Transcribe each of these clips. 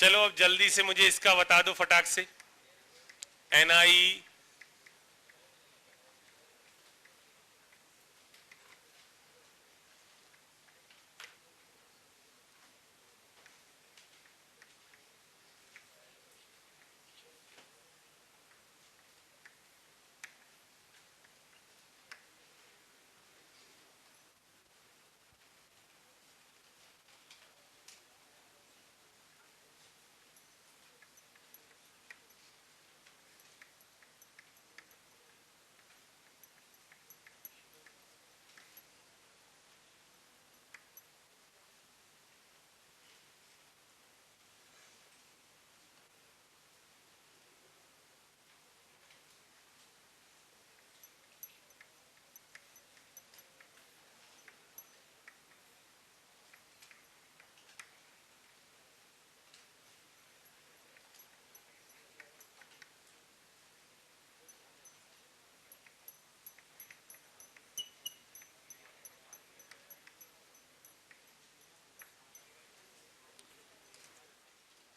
चलो अब जल्दी से मुझे इसका बता दो फटाक से। NI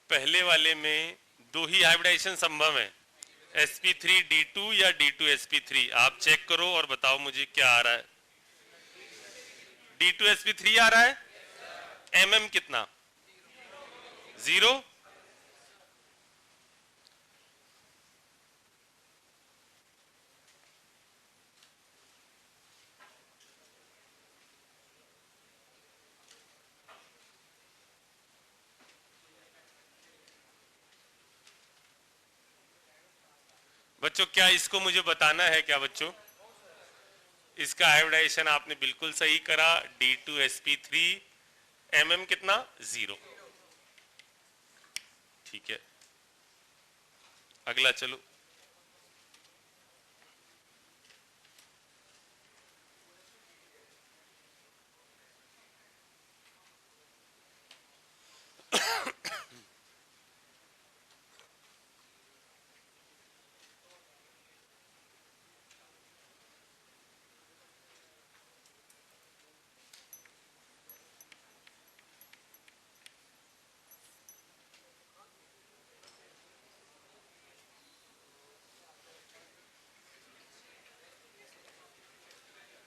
पहले वाले में दो ही हाइब्रिडाइजेशन संभव है, sp3d2 या d2sp3। आप चेक करो और बताओ मुझे क्या आ रहा है। d2sp3 आ रहा है। mm कितना? 0। बच्चों क्या इसको मुझे बताना है क्या बच्चों? इसका हाइब्रिडाइजेशन आपने बिल्कुल सही करा, d2sp3, mm कितना? 0। ठीक है, अगला चलो।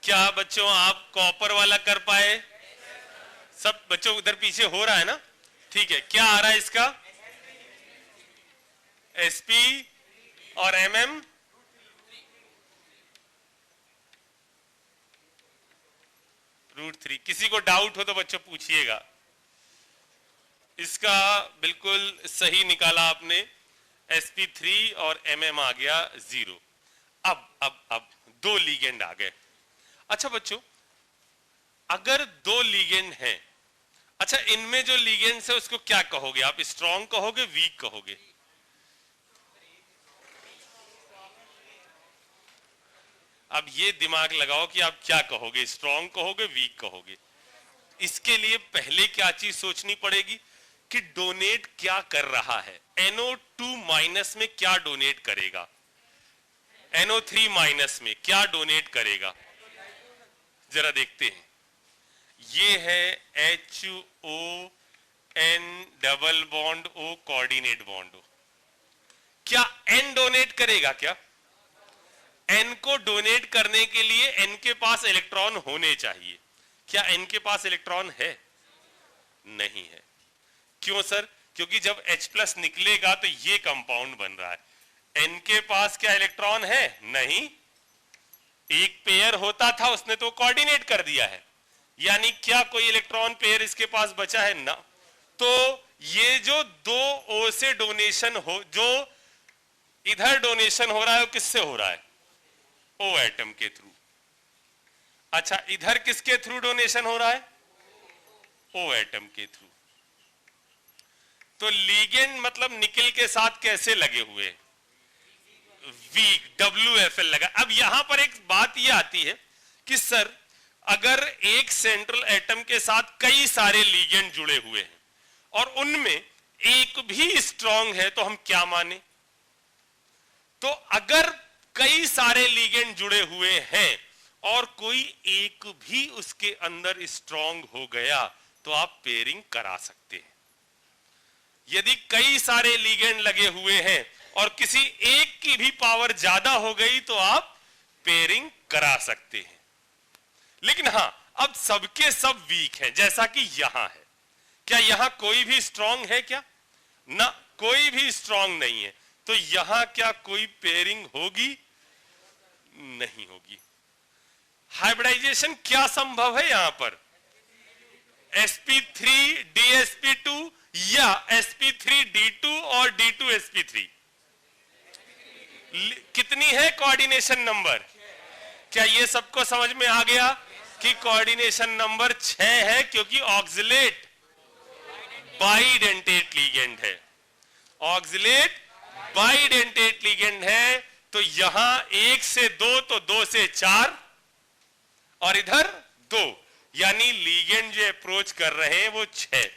क्या बच्चों आप कॉपर वाला कर पाए? सब बच्चों उधर पीछे हो रहा है ना? ठीक है, क्या आ रहा है इसका? sp और mm √3। किसी को डाउट हो तो बच्चों पूछिएगा। इसका बिल्कुल सही निकाला आपने, sp3 और mm आ गया 0। अब दो लिगेंड आ गए। अच्छा बच्चों, अगर दो लिगेंड हैं, अच्छा इनमें जो लिगेंड्स है उसको क्या कहोगे आप? स्ट्रॉन्ग कहोगे, वीक कहोगे? अब ये दिमाग लगाओ कि आप क्या कहोगे, स्ट्रॉन्ग कहोगे, वीक कहोगे। इसके लिए पहले क्या चीज सोचनी पड़ेगी कि डोनेट क्या कर रहा है। NO2 माइनस में क्या डोनेट करेगा, NO3 माइनस में क्या डोनेट करेगा, जरा देखते हैं। ये है HON double bond O coordinate bond O। क्या N डोनेट करेगा? क्या N को डोनेट करने के लिए N के पास इलेक्ट्रॉन होने चाहिए। क्या N के पास इलेक्ट्रॉन है? नहीं है। क्यों सर? क्योंकि जब H+ निकलेगा तो ये कंपाउंड बन रहा है। N के पास क्या इलेक्ट्रॉन है? नहीं। एक पेयर होता था, उसने तो कोऑर्डिनेट कर दिया है, यानी क्या कोई इलेक्ट्रॉन पेयर इसके पास बचा है? ना। तो ये जो दो O से डोनेशन हो, जो इधर डोनेशन हो रहा है वो किससे हो रहा है? O एटम के थ्रू। अच्छा इधर किसके थ्रू डोनेशन हो रहा है? O एटम के थ्रू। तो लिगेंड मतलब निकल के साथ कैसे लगे हुए? वीक, WFL लगा। अब यहां पर एक बात ये आती है कि सर अगर एक सेंट्रल एटम के साथ कई सारे लिगेंड जुड़े हुए हैं और उनमें एक भी स्ट्रांग है तो हम क्या माने? तो अगर कई सारे लिगेंड जुड़े हुए हैं और कोई एक भी उसके अंदर स्ट्रांग हो गया तो आप पेयरिंग करा सकते हैं। यदि कई सारे लिगेंड लगे हुए हैं और किसी एक की भी पावर ज्यादा हो गई तो आप पेयरिंग करा सकते हैं। लेकिन हां, अब सबके सब वीक हैं, जैसा कि यहां है। क्या यहां कोई भी स्ट्रांग है? क्या ना, कोई भी स्ट्रांग नहीं है। तो यहां क्या कोई पेयरिंग होगी? नहीं होगी। हाइब्रिडाइजेशन क्या संभव है यहां पर? sp3 dsp2 या sp3d2 और d2sp3? कितनी है कोऑर्डिनेशन नंबर? क्या ये सबको समझ में आ गया कि कोऑर्डिनेशन नंबर 6 है, क्योंकि ऑक्सिलेट बाइडेंटेट लिगेंड है। ऑक्सिलेट बाइडेंटेट लिगेंड है। तो यहां 1 से 2 तो 2 से 4 और इधर 2, यानी लिगेंड जो अप्रोच कर रहे हैं वो 6।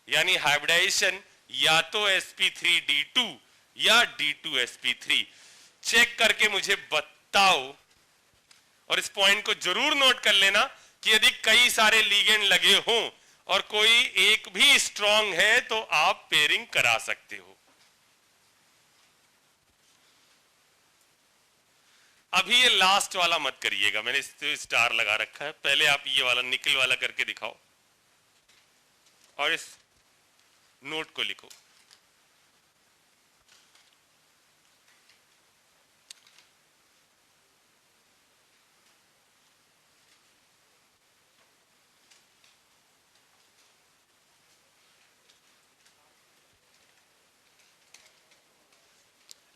यानी हाइब्रिडाइजेशन या तो sp3d2 या d2sp3। चेक करके मुझे बताओ, और इस पॉइंट को जरूर नोट कर लेना कि यदि कई सारे लिगेंड लगे हों और कोई एक भी स्ट्रांग है तो आप पेयरिंग करा सकते हो। अभी ये लास्ट वाला मत करिएगा, मैंने इस स्टार लगा रखा है। पहले आप ये वाला निकल वाला करके दिखाओ और इस नोट को लिखो।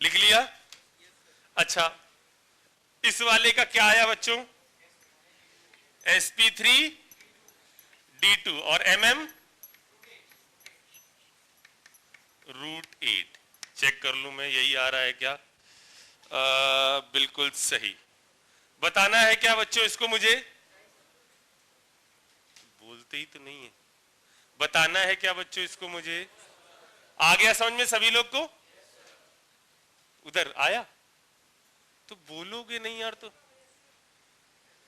लिख लिया? अच्छा, इस वाले का क्या आया बच्चों? sp3d2 और mm √8। चेक कर लूं मैं, यही आ रहा है क्या? बिल्कुल सही। बताना है क्या बच्चों इसको? मुझे बोलते ही तो नहीं है। बताना है क्या बच्चों इसको? मुझे आ गया समझ में सभी लोग को? उधर आया तो बोलोगे नहीं यार।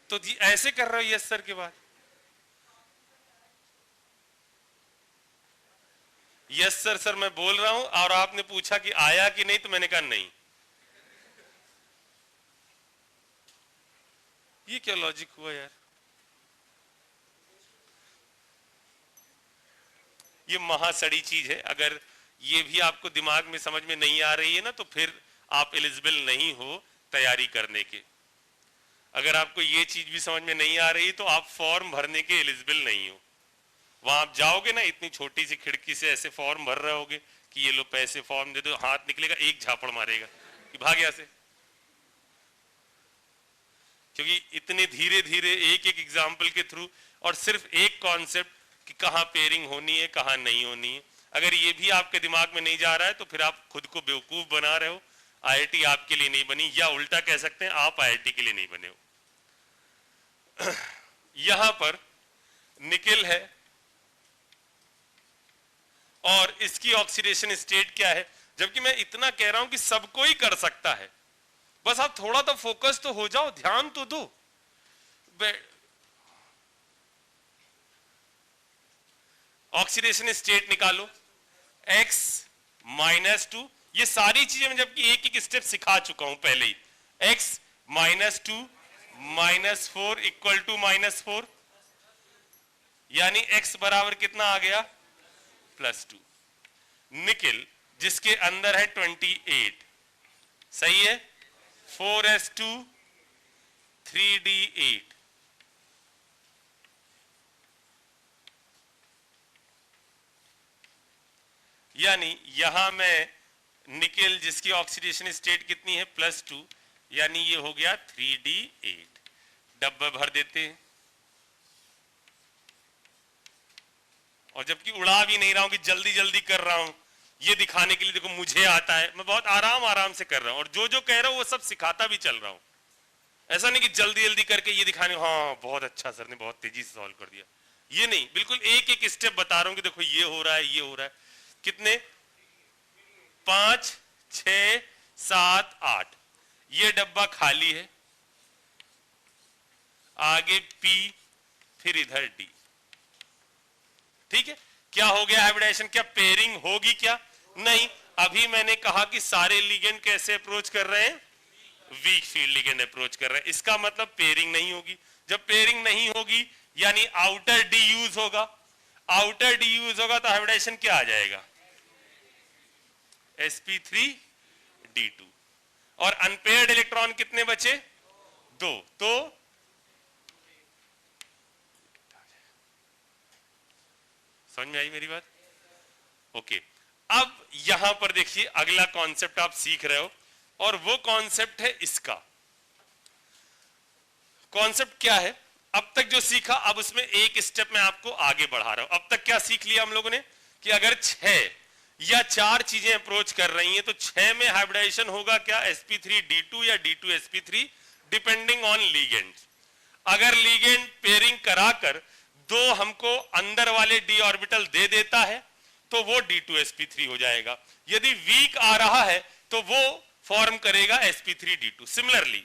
तो जी ऐसे कर रहे हो यस सर के बाद? यस सर सर मैं बोल रहा हूं और आपने पूछा कि आया कि नहीं, तो मैंने कहा नहीं। ये क्या लॉजिक हुआ यार? ये महासड़ी चीज है। अगर ये भी आपको दिमाग में समझ में नहीं आ रही है ना, तो फिर आप एलिजिबल नहीं हो तैयारी करने के। अगर आपको ये चीज भी समझ में नहीं आ रही तो आप फॉर्म भरने के एलिजिबल नहीं हो। वहां आप जाओगे ना, इतनी छोटी सी खिड़की से ऐसे फॉर्म भर रहे होगे कि ये लो पैसे फॉर्म दे दो, हाथ निकलेगा, एक झापड़ मारेगा कि भाग यहां से। क्योंकि इतने धीरे धीरे एक एक एग्जाम्पल के थ्रू और सिर्फ एक कॉन्सेप्ट कि कहां पेयरिंग होनी है कहां नहीं होनी है, अगर ये भी आपके दिमाग में नहीं जा रहा है तो फिर आप खुद को बेवकूफ बना रहे हो। आईआईटी आपके लिए नहीं बनी, या उल्टा कह सकते हैं आप आईआईटी के लिए नहीं बने हो। यहां पर निकेल है और इसकी ऑक्सीडेशन स्टेट क्या है, जबकि मैं इतना कह रहा हूं कि सबको ही कर सकता है। बस आप थोड़ा तो फोकस तो हो जाओ, ध्यान तो दो। ऑक्सीडेशन स्टेट निकालो x-2। ये सारी चीजें मैं जबकि एक एक स्टेप सिखा चुका हूं पहले ही। x-2 -4 इक्वल टू -4, यानी x बराबर कितना आ गया? +2। निकेल जिसके अंदर है 28, सही है? 4s2 3d8, यानी यहां में निकेल जिसकी ऑक्सीडेशन स्टेट कितनी है? +2, यानी ये हो गया 3d8। डब्बा भर देते हैं। और जबकि उड़ा भी नहीं रहा हूं कि जल्दी जल्दी कर रहा हूं, ये दिखाने के लिए देखो मुझे आता है, मैं बहुत आराम आराम से कर रहा हूं और जो जो कह रहा हूं वो सब सिखाता भी चल रहा हूं। ऐसा नहीं कि जल्दी जल्दी करके ये दिखाने, हाँ बहुत अच्छा सर ने बहुत तेजी से सॉल्व कर दिया, ये नहीं। बिल्कुल एक एक स्टेप बता रहा हूं कि देखो ये हो रहा है, ये हो रहा है। कितने? 5 6 7 8। ये डब्बा खाली है, आगे P, फिर इधर D। ठीक है? क्या हो गया हाइब्रिडाइजेशन? क्या पेयरिंग होगी? क्या नहीं। अभी मैंने कहा कि सारे लिगेंड कैसे अप्रोच कर रहे हैं? वीक फील्ड लिगेंड अप्रोच कर रहे हैं। इसका मतलब पेयरिंग नहीं होगी। जब पेयरिंग नहीं होगी यानी आउटर डी यूज होगा। आउटर डी यूज होगा तो हाइब्रिडाइजेशन क्या आ जाएगा? sp3d2। और अनपेयर्ड इलेक्ट्रॉन कितने बचे? 2। तो समझ में आई मेरी बात? ओके। अब यहां पर देखिए अगला कॉन्सेप्ट आप सीख रहे हो और वो कॉन्सेप्ट है इसका। कॉन्सेप्ट क्या है? अब तक जो सीखा अब उसमें एक स्टेप मैं आपको आगे बढ़ा रहा हूं। अब तक क्या सीख लिया हम लोगों ने कि अगर 6 या 4 चीजें अप्रोच कर रही हैं तो 6 में हाइब्रिडाइजेशन होगा क्या? sp3d2 या d2sp3 डिपेंडिंग ऑन लीगेंड। अगर लीगेंड पेयरिंग कराकर 2 हमको अंदर वाले d ऑर्बिटल दे देता है तो वो d2sp3 हो जाएगा। यदि वीक आ रहा है तो वो फॉर्म करेगा sp3d2। सिमिलरली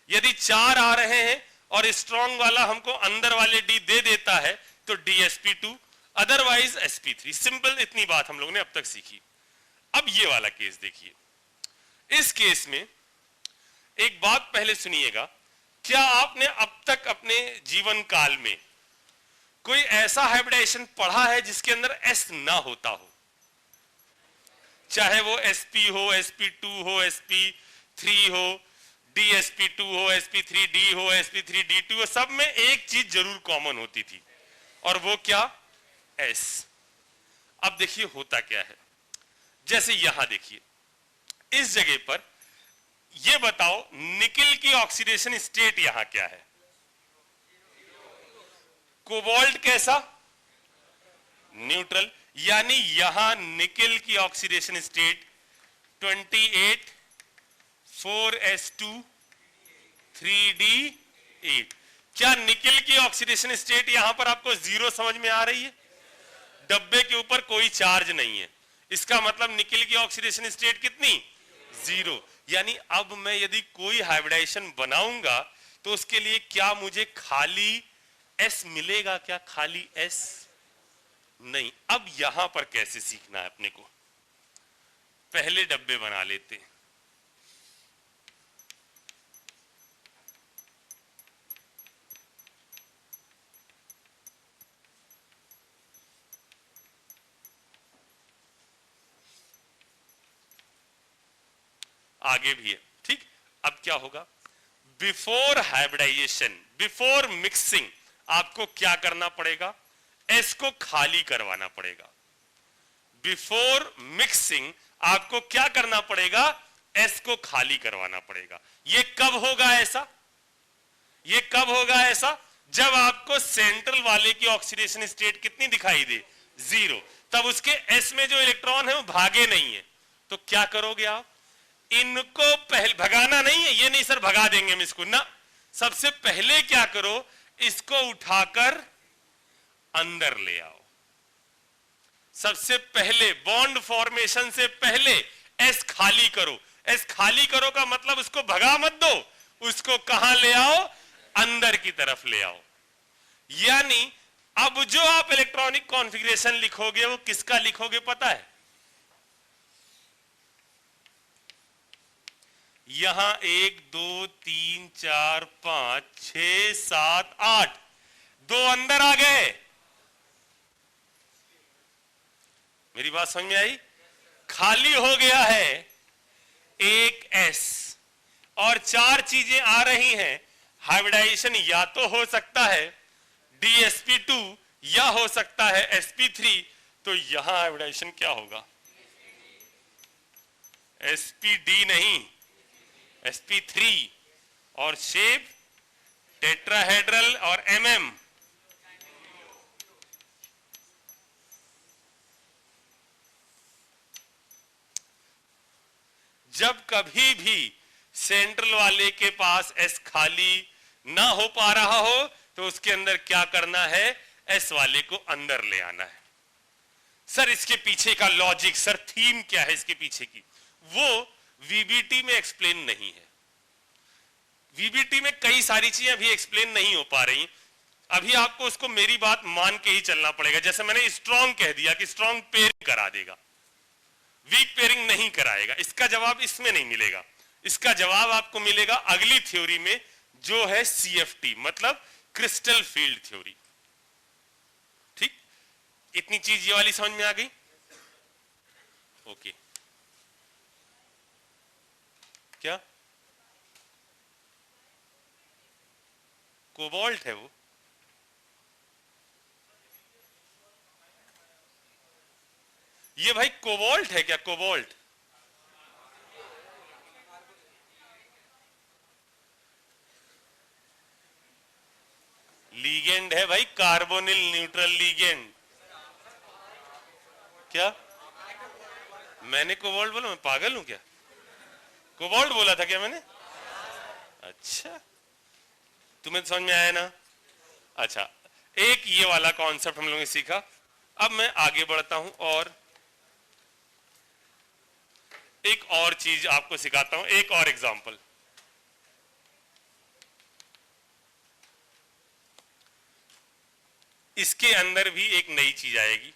यदि 4 आ रहे हैं और स्ट्रॉन्ग वाला हमको अंदर वाले d दे देता है तो dsp2, अदरवाइज sp3। सिंपल इतनी बात हम लोगों ने अब तक सीखी। अब ये वाला केस देखिए। इस केस में एक बात पहले सुनिएगा, क्या आपने अब तक अपने जीवन काल में कोई ऐसा हाइब्रिडाइजेशन पढ़ा है जिसके अंदर s ना होता हो? चाहे वो sp हो, sp2 हो, sp3 हो, dsp2 हो, sp3d हो, sp3d2 हो, सब में एक चीज जरूर कॉमन होती थी और वो क्या? s। अब देखिए होता क्या है। जैसे यहां देखिए इस जगह पर, ये बताओ निकिल की ऑक्सीडेशन स्टेट यहां क्या है? कोबाल्ट कैसा? न्यूट्रल। यानी यहां निकिल की ऑक्सीडेशन स्टेट 28 4s2 3d8। क्या निकिल की ऑक्सीडेशन स्टेट यहां पर आपको 0 समझ में आ रही है? डब्बे के ऊपर कोई चार्ज नहीं है, इसका मतलब निकिल की ऑक्सीडेशन स्टेट कितनी? 0। यानी अब मैं यदि कोई हाइब्रिडाइजेशन बनाऊंगा तो उसके लिए क्या मुझे खाली S मिलेगा? क्या खाली S? नहीं। अब यहां पर कैसे सीखना है अपने को? पहले डब्बे बना लेते हैं। आगे भी है, ठीक। अब क्या होगा? बिफोर हाइब्रिडाइजेशन, बिफोर मिक्सिंग आपको क्या करना पड़ेगा? S को खाली करवाना पड़ेगा। बिफोर मिक्सिंग आपको क्या करना पड़ेगा? S को खाली करवाना पड़ेगा। ये कब होगा ऐसा? ये कब होगा ऐसा? जब आपको सेंट्रल वाले की ऑक्सीडेशन स्टेट कितनी दिखाई दे? 0। तब उसके S में जो इलेक्ट्रॉन है वो भागे नहीं है। तो क्या करोगे आप? इनको पहले भगाना नहीं है, ये नहीं सर भगा देंगे हम इसको ना। सबसे पहले क्या करो? इसको उठाकर अंदर ले आओ। सबसे पहले बॉन्ड फॉर्मेशन से पहले S खाली करो। S खाली करो का मतलब उसको भगा मत दो, उसको कहां ले आओ? अंदर की तरफ ले आओ। यानी अब जो आप इलेक्ट्रॉनिक कॉन्फ़िगरेशन लिखोगे वो किसका लिखोगे पता है? यहां 1 2 3 4 5 6 7 8, 2 अंदर आ गए। मेरी बात समझ में आई? खाली हो गया है एक S और 4 चीजें आ रही हैं। हाइब्रिडाइजेशन या तो हो सकता है dsp2 या हो सकता है sp3। तो यहां हाइब्रिडाइजेशन क्या होगा? spd नहीं, sp3 और शेप टेट्राहेड्रल और mm। जब कभी भी सेंट्रल वाले के पास S खाली ना हो पा रहा हो तो उसके अंदर क्या करना है? S वाले को अंदर ले आना है। सर इसके पीछे का लॉजिक, सर थीम क्या है इसके पीछे की, वो VBT में एक्सप्लेन नहीं है। VBT में कई सारी चीजें अभी एक्सप्लेन नहीं हो पा रही। अभी आपको उसको मेरी बात मान के ही चलना पड़ेगा। जैसे मैंने स्ट्रॉन्ग कह दिया कि स्ट्रॉन्ग पेयरिंग करा देगा, वीक पेयरिंग नहीं कराएगा। इसका जवाब इसमें नहीं मिलेगा, इसका जवाब आपको मिलेगा अगली थ्योरी में, जो है CFT, मतलब क्रिस्टल फील्ड थ्योरी। ठीक, इतनी चीज ये वाली समझ में आ गई? ओके। क्या कोबाल्ट है वो? ये भाई कोबाल्ट है क्या? कोबाल्ट लीगेंड है भाई, कार्बोनिल न्यूट्रल लीगेंड। क्या मैंने कोबाल्ट बोला? मैं पागल हूं क्या? कोबाल्ट बोला था क्या मैंने? अच्छा, तुम्हें समझ में आया ना? अच्छा, एक ये वाला कॉन्सेप्ट हम लोगों ने सीखा। अब मैं आगे बढ़ता हूं और एक और चीज आपको सिखाता हूं, एक और एग्जांपल। इसके अंदर भी एक नई चीज आएगी।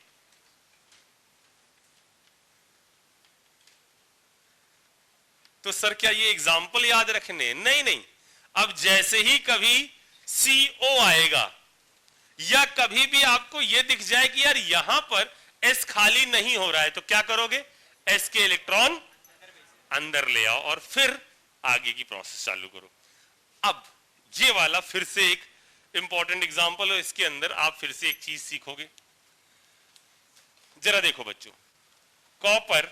तो सर क्या ये एग्जाम्पल याद रखने? नहीं नहीं, अब जैसे ही कभी CO आएगा या कभी भी आपको यह दिख जाए कि यार यहां पर S खाली नहीं हो रहा है, तो क्या करोगे? S के इलेक्ट्रॉन अंदर ले आओ और फिर आगे की प्रोसेस चालू करो। अब ये वाला फिर से एक इंपॉर्टेंट एग्जांपल है, इसके अंदर आप फिर से एक चीज सीखोगे। जरा देखो बच्चों, कॉपर,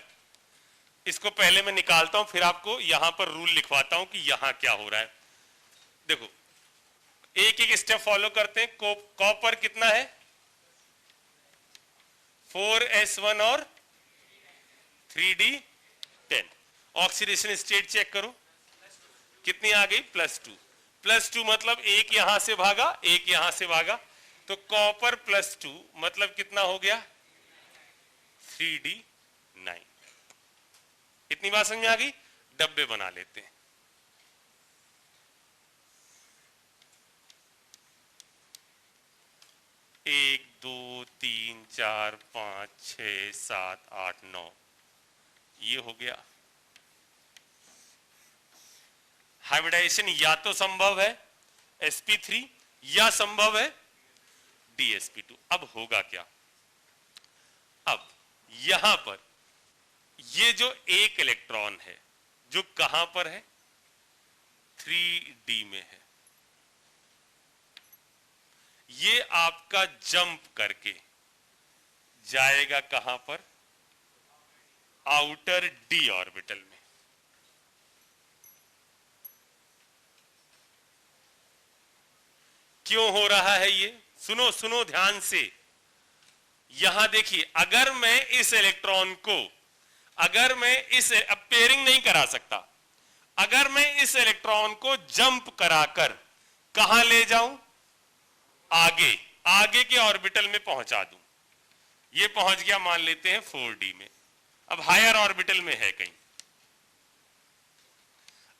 इसको पहले मैं निकालता हूं, फिर आपको यहां पर रूल लिखवाता हूं कि यहां क्या हो रहा है। देखो, एक एक स्टेप फॉलो करते हैं। कॉपर कितना है? 4s1 और 3d10। ऑक्सीडेशन स्टेट चेक करो, कितनी आ गई? +2। +2 मतलब एक यहां से भागा, एक यहां से भागा, तो कॉपर +2 मतलब कितना हो गया? 3d9। इतनी बात समझ में आ गई? डब्बे बना लेते हैं। एक, दो, तीन, चार, 5, 6, 7, 8, 9, ये हो गया। हाइब्रिडाइजेशन या तो संभव है sp3 या संभव है dsp2। अब होगा क्या? अब यहां पर ये जो एक इलेक्ट्रॉन है, जो कहां पर है? 3d में है, ये आपका जंप करके जाएगा कहां पर? आउटर d ऑर्बिटल में। क्यों हो रहा है ये? सुनो सुनो ध्यान से। यहां देखिए, अगर मैं इस इलेक्ट्रॉन को, अगर मैं इस, अब पेयरिंग नहीं करा सकता, अगर मैं इस इलेक्ट्रॉन को जंप कराकर कहां ले जाऊं? आगे, आगे के ऑर्बिटल में पहुंचा दूं। ये पहुंच गया मान लेते हैं 4d में, अब हायर ऑर्बिटल में है कहीं।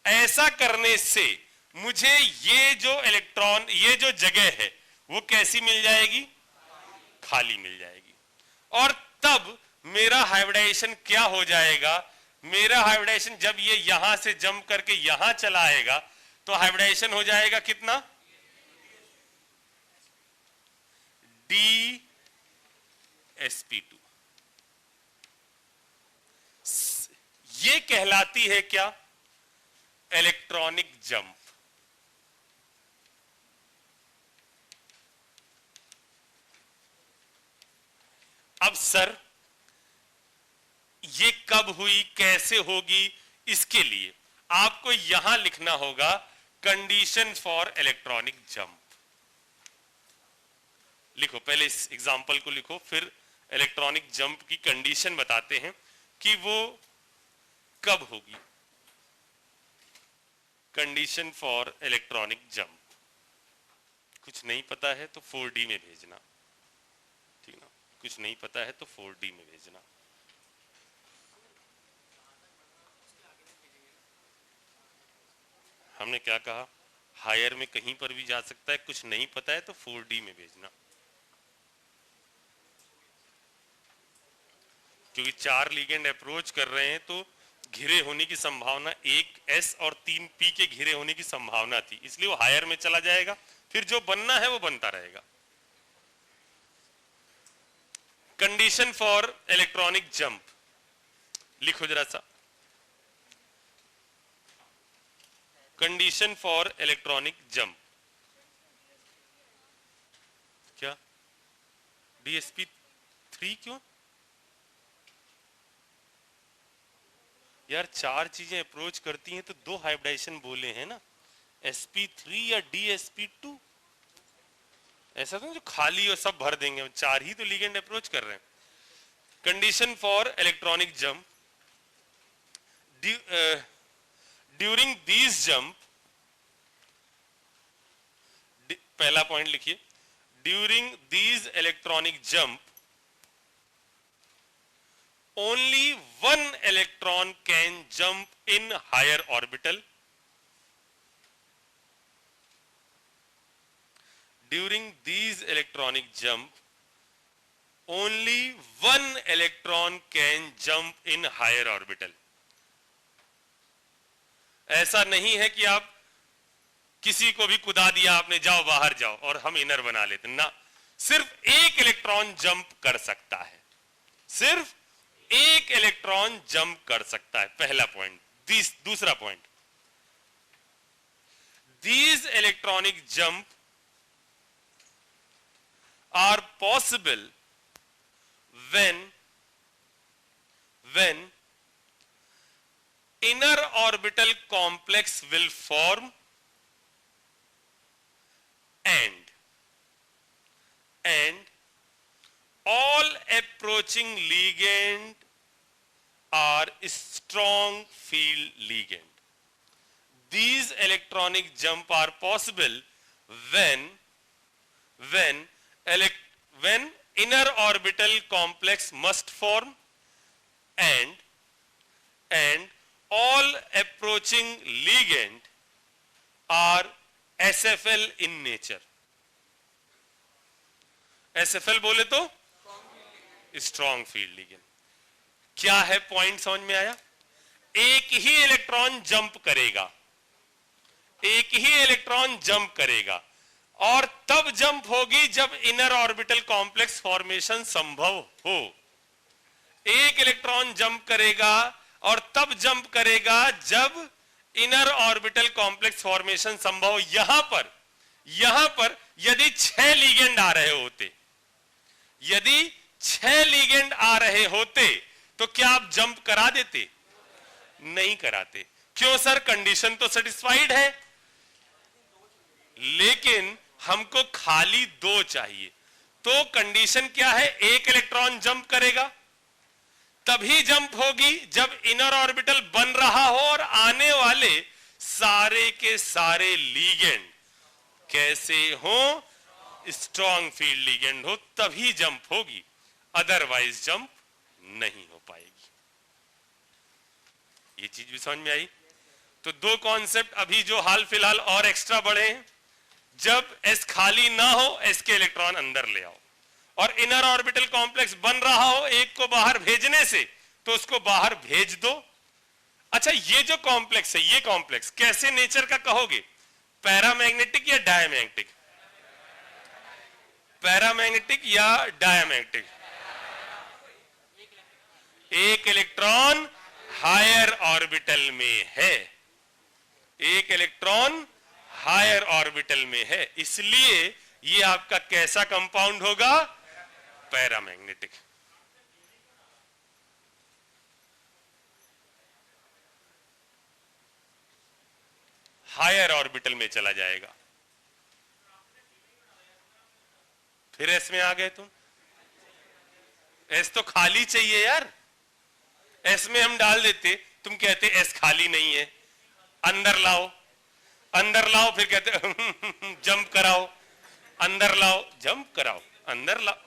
ऐसा करने से मुझे ये जो इलेक्ट्रॉन, ये जो जगह है, वो कैसी मिल जाएगी? खाली मिल जाएगी। और तब मेरा हाइब्रिडाइजेशन क्या हो जाएगा? मेरा हाइब्रिडाइजेशन जब ये यहां से जंप करके यहां चला आएगा, तो हाइब्रिडाइजेशन हो जाएगा कितना? dsp2। ये कहलाती है क्या? Electronic jump. अब सर ये कब हुई, कैसे होगी? इसके लिए आपको यहां लिखना होगा कंडीशन फॉर इलेक्ट्रॉनिक जंप। लिखो, पहले इस एग्जांपल को लिखो, फिर इलेक्ट्रॉनिक जंप की कंडीशन बताते हैं कि वो कब होगी। Condition for electronic jump. कुछ नहीं पता है तो 4d में भेजना, ठीक ना? कुछ नहीं पता है तो 4d में भेजना। हमने क्या कहा? हायर में कहीं पर भी जा सकता है, कुछ नहीं पता है तो 4D में भेजना, क्योंकि 4 लिगेंड अप्रोच कर रहे हैं तो घिरे होने की संभावना, 1 S और 3 P के घिरे होने की संभावना थी, इसलिए वो हायर में चला जाएगा, फिर जो बनना है वो बनता रहेगा। कंडीशन फॉर इलेक्ट्रॉनिक जंप लिखो जरा सा, कंडीशन फॉर इलेक्ट्रॉनिक जंप क्या, DSP3 क्यों यार, 4 चीजें अप्रोच करती हैं तो 2 हाइब्रिडाइजेशन बोले हैं ना, sp3 या DSP2, ऐसा तो जो खाली और सब भर देंगे, 4 ही तो लिगेंड अप्रोच कर रहे हैं। Condition for electronic jump, during these jump, पहला पॉइंट लिखिए, during these electronic jump only one electron can jump in higher orbital. During these electronic jump, only one electron can jump in higher orbital. ऐसा नहीं है कि आप किसी को भी कुदा दिया आपने, जाओ बाहर जाओ और हम इनर बना लेते ना, सिर्फ एक इलेक्ट्रॉन जंप कर सकता है, सिर्फ एक इलेक्ट्रॉन जंप कर सकता है, पहला पॉइंट। दूसरा point, these electronic jump are possible when inner orbital complex will form and all approaching ligand are strong field ligand. These electronic jump are possible when inner orbital complex must form and all approaching ligand are SFL in nature. SFL बोले तो strong field ligand. क्या है point समझ में आया? एक ही electron jump करेगा, एक ही इलेक्ट्रॉन जंप करेगा, और तब जंप होगी जब इनर ऑर्बिटल कॉम्प्लेक्स फॉर्मेशन संभव हो। एक इलेक्ट्रॉन जंप करेगा और तब जंप करेगा जब इनर ऑर्बिटल कॉम्प्लेक्स फॉर्मेशन संभव हो। यहां पर यदि 6 लिगेंड आ रहे होते, यदि 6 लिगेंड आ रहे होते तो क्या आप जंप करा देते? नहीं कराते। क्यों सर? कंडीशन तो सेटिस्फाइड है, लेकिन हमको खाली 2 चाहिए। तो कंडीशन क्या है? एक इलेक्ट्रॉन जंप करेगा, तभी जंप होगी जब इनर ऑर्बिटल बन रहा हो और आने वाले सारे के सारे लिगेंड कैसे हो? स्ट्रॉन्ग फील्ड लिगेंड हो, तभी जंप होगी, अदरवाइज जंप नहीं हो पाएगी। ये चीज भी समझ में आई? तो 2 कॉन्सेप्ट अभी जो हाल फिलहाल और एक्स्ट्रा बढ़े हैं, जब S खाली ना हो, S के इलेक्ट्रॉन अंदर ले आओ, और इनर ऑर्बिटल कॉम्प्लेक्स बन रहा हो एक को बाहर भेजने से, तो उसको बाहर भेज दो। अच्छा, ये जो कॉम्प्लेक्स है, ये कॉम्प्लेक्स कैसे नेचर का कहोगे? पैरामैग्नेटिक या डायमैग्नेटिक? पैरामैग्नेटिक या डायमैग्नेटिक? एक इलेक्ट्रॉन हायर ऑर्बिटल में है, एक इलेक्ट्रॉन हायर ऑर्बिटल में है, इसलिए ये आपका कैसा कंपाउंड होगा? पैरामैग्नेटिक। हायर ऑर्बिटल में चला जाएगा। फिर एस में आ गए तुम। एस तो खाली चाहिए यार, एस में हम डाल देते, तुम कहते एस खाली नहीं है, अंदर लाओ, अंदर लाओ, फिर कहते जंप कराओ, अंदर लाओ, जंप कराओ, अंदर लाओ,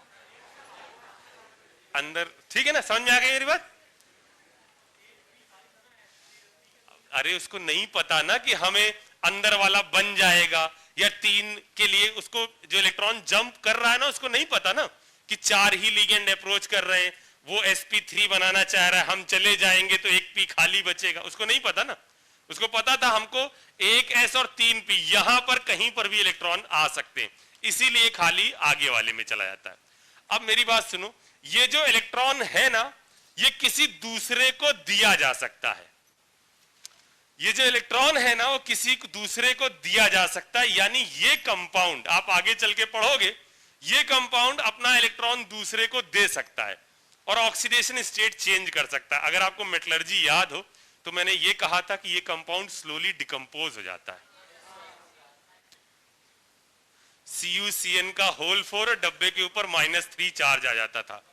अंदर। ठीक है ना? समझ में आ गई मेरी बात? अरे उसको नहीं पता ना कि हमें अंदर वाला बन जाएगा, या 3 के लिए उसको जो इलेक्ट्रॉन जंप कर रहा है ना उसको नहीं पता ना कि 4 ही लिगेंड अप्रोच कर रहे हैं, वो sp3 बनाना चाह रहा है, हम चले जाएंगे तो एक पी खाली बचेगा, उसको नहीं पता ना। उसको पता था हमको एक s और 3 पी, यहां पर कहीं पर भी इलेक्ट्रॉन आ सकते हैं, इसीलिए खाली आगे वाले में चला जाता है। अब मेरी बात सुनो, ये जो इलेक्ट्रॉन है ना ये किसी दूसरे को दिया जा सकता है, ये जो इलेक्ट्रॉन है ना वो किसी दूसरे को दिया जा सकता है, यानी ये कंपाउंड आप आगे चल के पढ़ोगे, ये कंपाउंड अपना इलेक्ट्रॉन दूसरे को दे सकता है और ऑक्सीडेशन स्टेट चेंज कर सकता है। अगर आपको मेटलर्जी याद हो तो मैंने ये कहा था कि ये कंपाउंड स्लोली डिकम्पोज हो जाता है। CuCN का होल 4 और डब्बे के ऊपर -3 चार्ज आ जाता था,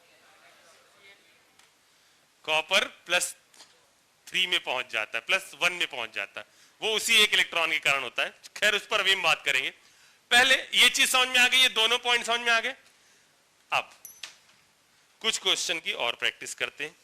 कॉपर +3 में पहुंच जाता है, +1 में पहुंच जाता है, वो उसी एक इलेक्ट्रॉन के कारण होता है। खैर उस पर अभी हम बात करेंगे, पहले ये चीज समझ में आ गई, ये दोनों पॉइंट समझ में आ गए। अब कुछ क्वेश्चन की और प्रैक्टिस करते हैं।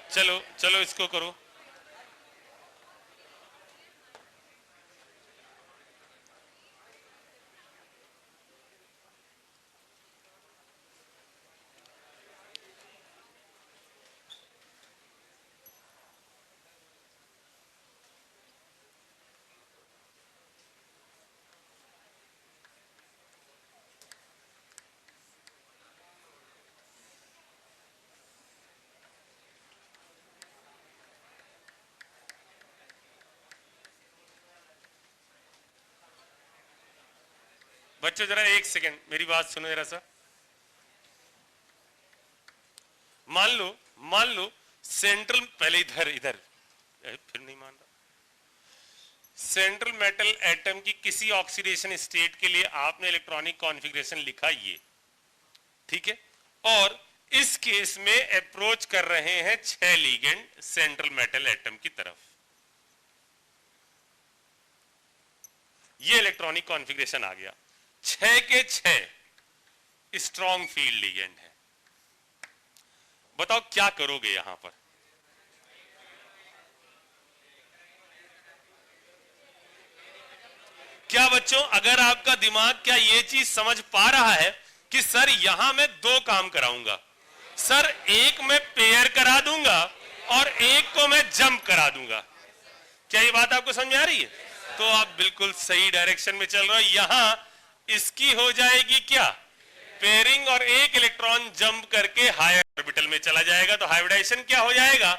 चलो चलो इसको करो। बच्चों जरा एक सेकंड मेरी बात सुनो जरा सा। मान लो सेंट्रल, पहले इधर इधर फिर नहीं मान रहा, सेंट्रल मेटल एटम की किसी ऑक्सीडेशन स्टेट के लिए आपने इलेक्ट्रॉनिक कॉन्फ़िगरेशन लिखा ये, ठीक है, और इस केस में अप्रोच कर रहे हैं 6 लिगेंड सेंट्रल मेटल एटम की तरफ। ये इलेक्ट्रॉनिक कॉन्फ़िगरेशन आ गया, 6 के 6 स्ट्रॉन्ग फील्ड लिगेंड है। बताओ क्या करोगे यहां पर? क्या बच्चों अगर आपका दिमाग क्या ये चीज समझ पा रहा है कि सर यहां मैं 2 काम कराऊंगा, सर एक मैं पेयर करा दूंगा और एक को मैं जंप करा दूंगा, क्या ये बात आपको समझ में आ रही है? तो आप बिल्कुल सही डायरेक्शन में चल रहे हो। यहां इसकी हो जाएगी क्या, पेयरिंग, और एक इलेक्ट्रॉन जंप करके हायर ऑर्बिटल में चला जाएगा, तो हाइब्रिडाइजेशन क्या हो जाएगा?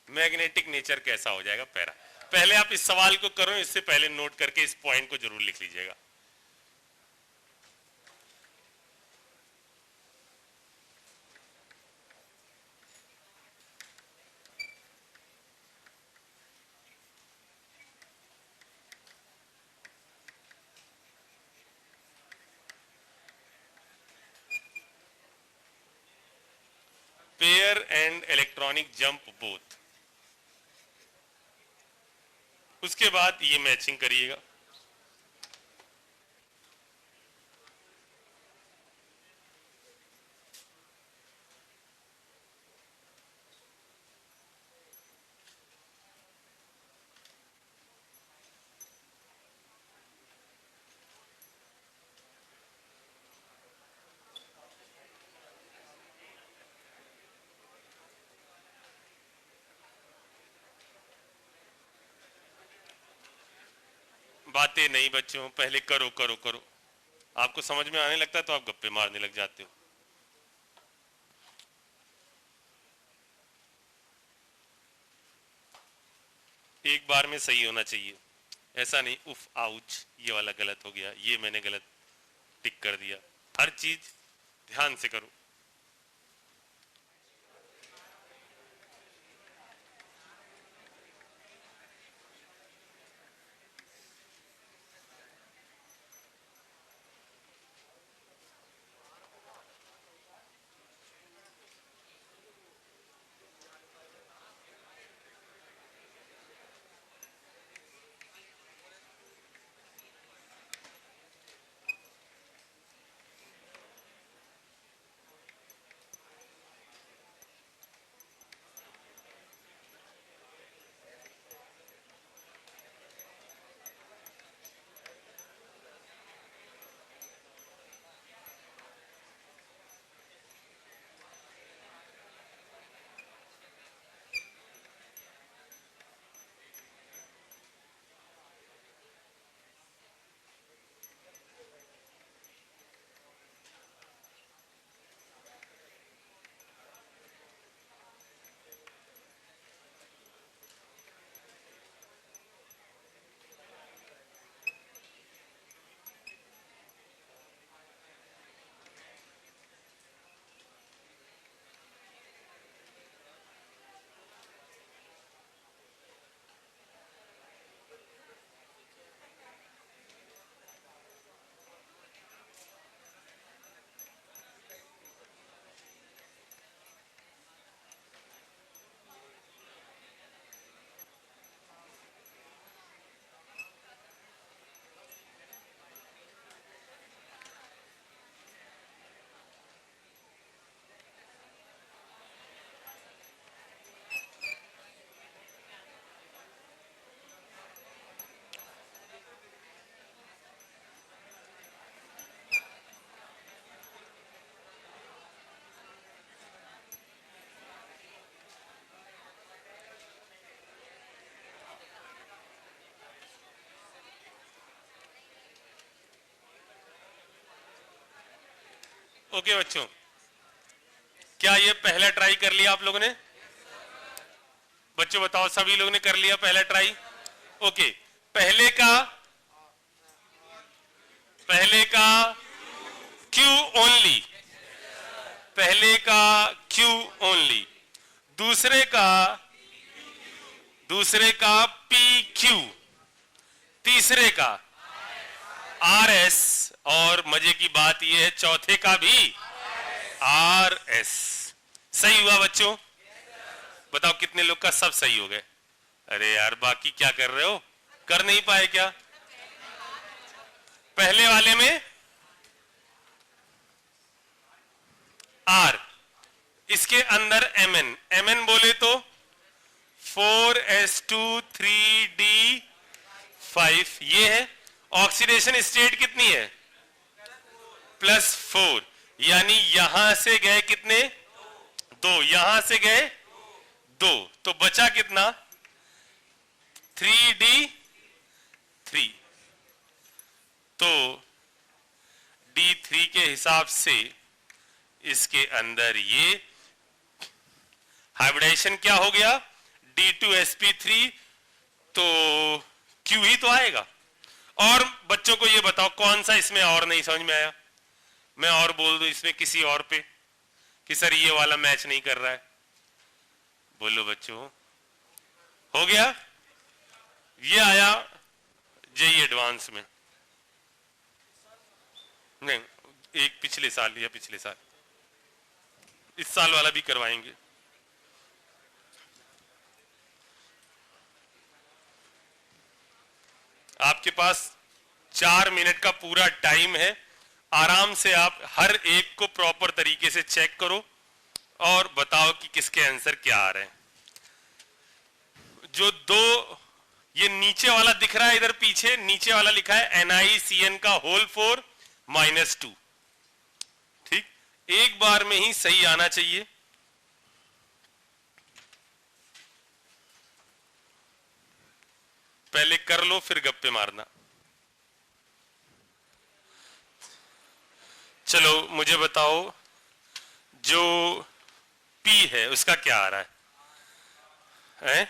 मैग्नेटिक नेचर कैसा हो जाएगा पैरा। पहले आप इस सवाल को करो, इससे पहले नोट करके इस पॉइंट को जरूर लिख लीजिएगा। Pair and electronic jump both. उसके बाद ये मैचिंग करिएगा। बातें नहीं बच्चों, पहले करो करो करो। आपको समझ में आने लगता है तो आप गप्पे मारने लग जाते हो। एक बार में सही होना चाहिए, ऐसा नहीं उफ आउच ये वाला गलत हो गया, ये मैंने गलत टिक कर दिया। हर चीज ध्यान से करो। ओके बच्चों, क्या ये पहला ट्राई कर लिया आप लोगों ने? बच्चों बताओ, सभी लोगों ने कर लिया पहला ट्राई? ओके, पहले का क्यू ओनली, पहले का क्यू ओनली, दूसरे का पी क्यू, तीसरे का आर एस, और मजे की बात यह है चौथे का भी आर एस। सही हुआ बच्चों? बताओ कितने लोग का सब सही हो गए? अरे यार बाकी क्या कर रहे हो, कर नहीं पाए क्या? पहले वाले में आर, इसके अंदर एमएन, एमएन बोले तो 4s2 3d5, ये है। ऑक्सीडेशन स्टेट कितनी है? +4, यानी यहां से गए कितने? 2, यहां से गए 2, तो बचा कितना? 3d3। तो d3 के हिसाब से इसके अंदर ये हाइब्रिडाइजेशन क्या हो गया? D2sp3 तो Q ही तो आएगा। और बच्चों को ये बताओ कौन सा इसमें और नहीं समझ में आया? मैं और बोल दूं इसमें किसी और पे कि सर ये वाला मैच नहीं कर रहा है, बोलो बच्चों। हो गया? ये आया जेई एडवांस में, नहीं एक पिछले साल या पिछले साल, इस साल वाला भी करवाएंगे। आपके पास 4 मिनट का पूरा टाइम है, आराम से आप हर एक को प्रॉपर तरीके से चेक करो और बताओ कि किसके आंसर क्या आ रहे हैं। जो दो ये नीचे वाला दिख रहा है, इधर पीछे नीचे वाला लिखा है NiCN का होल 4 -2, ठीक, एक बार में ही सही आना चाहिए। पहले कर लो फिर गप्पे मारना। चलो मुझे बताओ जो P है उसका क्या आ रहा है?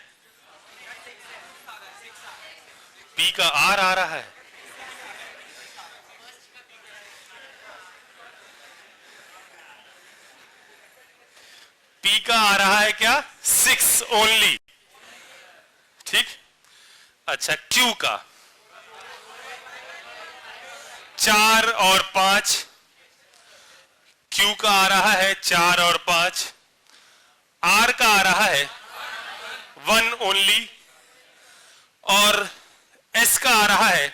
P का R आ रहा है। P का आ रहा है क्या? 6 ओनली, ठीक। अच्छा Q का 4 और 5, Q का आ रहा है 4 और 5, R का आ रहा है 1 ओनली, और S का आ रहा है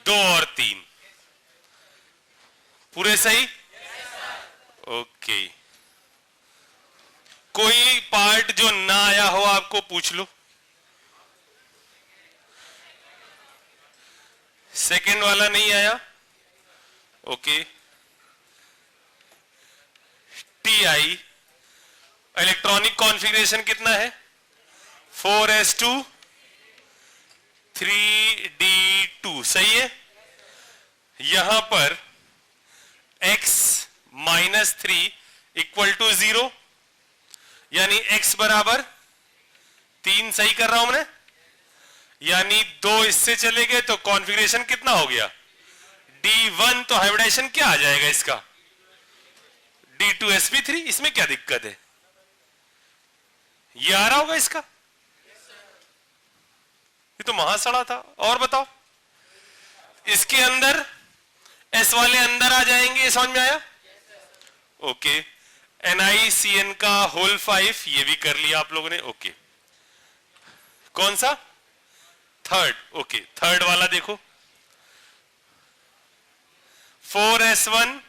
2 और 3। पूरे सही? ओके। कोई पार्ट जो ना आया हो आपको पूछ लो। सेकंड वाला नहीं आया? ओके। TI इलेक्ट्रॉनिक कॉन्फ़िगरेशन कितना है? 4s2 3d2, सही है। यहां पर x -3 = 0, यानी x बराबर 3, सही कर रहा हूं मैं, यानी 2 इससे चले गए तो कॉन्फ़िगरेशन कितना हो गया? D1। तो हाइब्रिडाइजेशन क्या आ जाएगा इसका? D2sp3। इसमें क्या दिक्कत है? ये आ रहा होगा इसका, ये तो महासड़ा था। और बताओ, इसके अंदर S वाले अंदर आ जाएंगे, समझ में आया? ओके। NiCN का होल 5 ये भी कर लिया आप लोगों ने। ओके, कौन सा? थर्ड। ओके, थर्ड वाला देखो, 4s1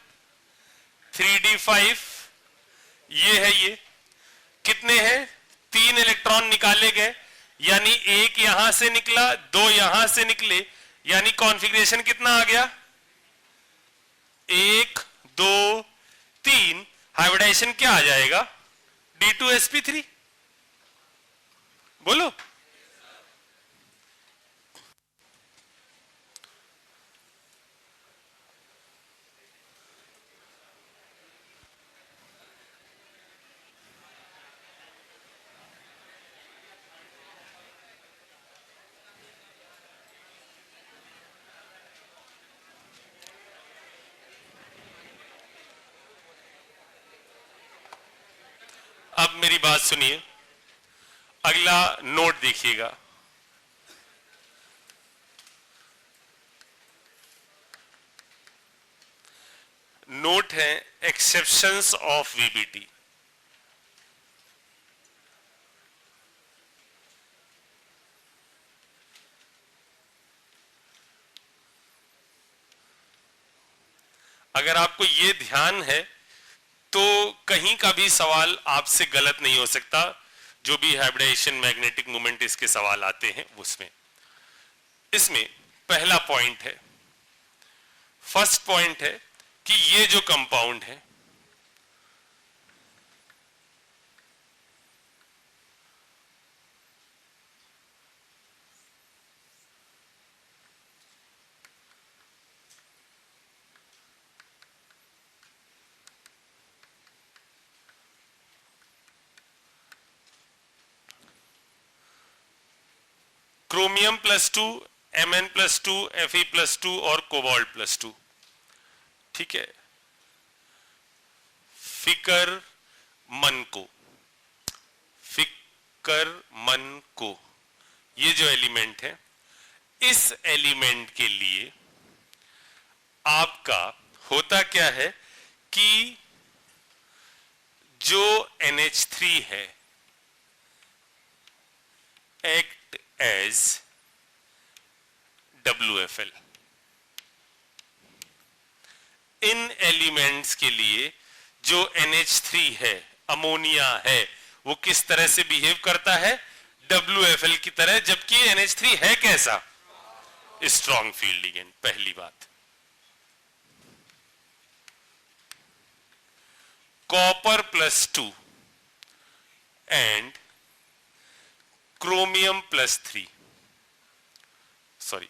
3d5, ये है। ये कितने हैं? 3 इलेक्ट्रॉन निकाले गए, यानी एक यहां से निकला, 2 यहां से निकले, यानी कॉन्फ़िगरेशन कितना आ गया? 1 2 3। हाइब्रिडाइजेशन क्या आ जाएगा? D2sp3। बोलो। अब मेरी बात सुनिए, अगला नोट देखिएगा। नोट है एक्सेप्शंस ऑफ वीबीटी। अगर आपको ये ध्यान है तो कहीं का भी सवाल आपसे गलत नहीं हो सकता। जो भी हाइब्रिडाइजेशन, मैग्नेटिक मोमेंट इसके सवाल आते हैं उसमें, इसमें पहला पॉइंट है, फर्स्ट पॉइंट है कि ये जो कंपाउंड है, क्रोमियम +2, Mn+2, Fe+2 और कोबाल्ट +2। ठीक है, फिकर मन को ये जो एलिमेंट है, इस एलिमेंट के लिए आपका होता क्या है कि जो NH3 है एक्ट एज WFL। इन एलिमेंट्स के लिए जो NH3 है, अमोनिया है, वो किस तरह से बिहेव करता है? WFL की तरह, जबकि NH3 है कैसा? Strong field ligand. पहली बात, copper +2 and chromium +3, sorry,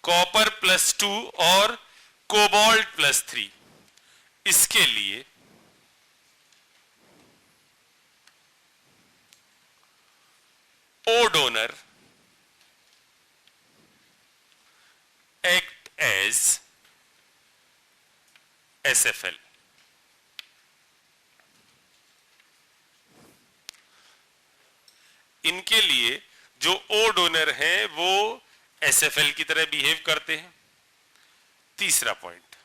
copper +2 और कोबाल्ट +3, इसके लिए ओ डोनर एक्ट एज SFL। इनके लिए जो ओ डोनर हैं वो SFL की तरह बिहेव करते हैं। तीसरा point,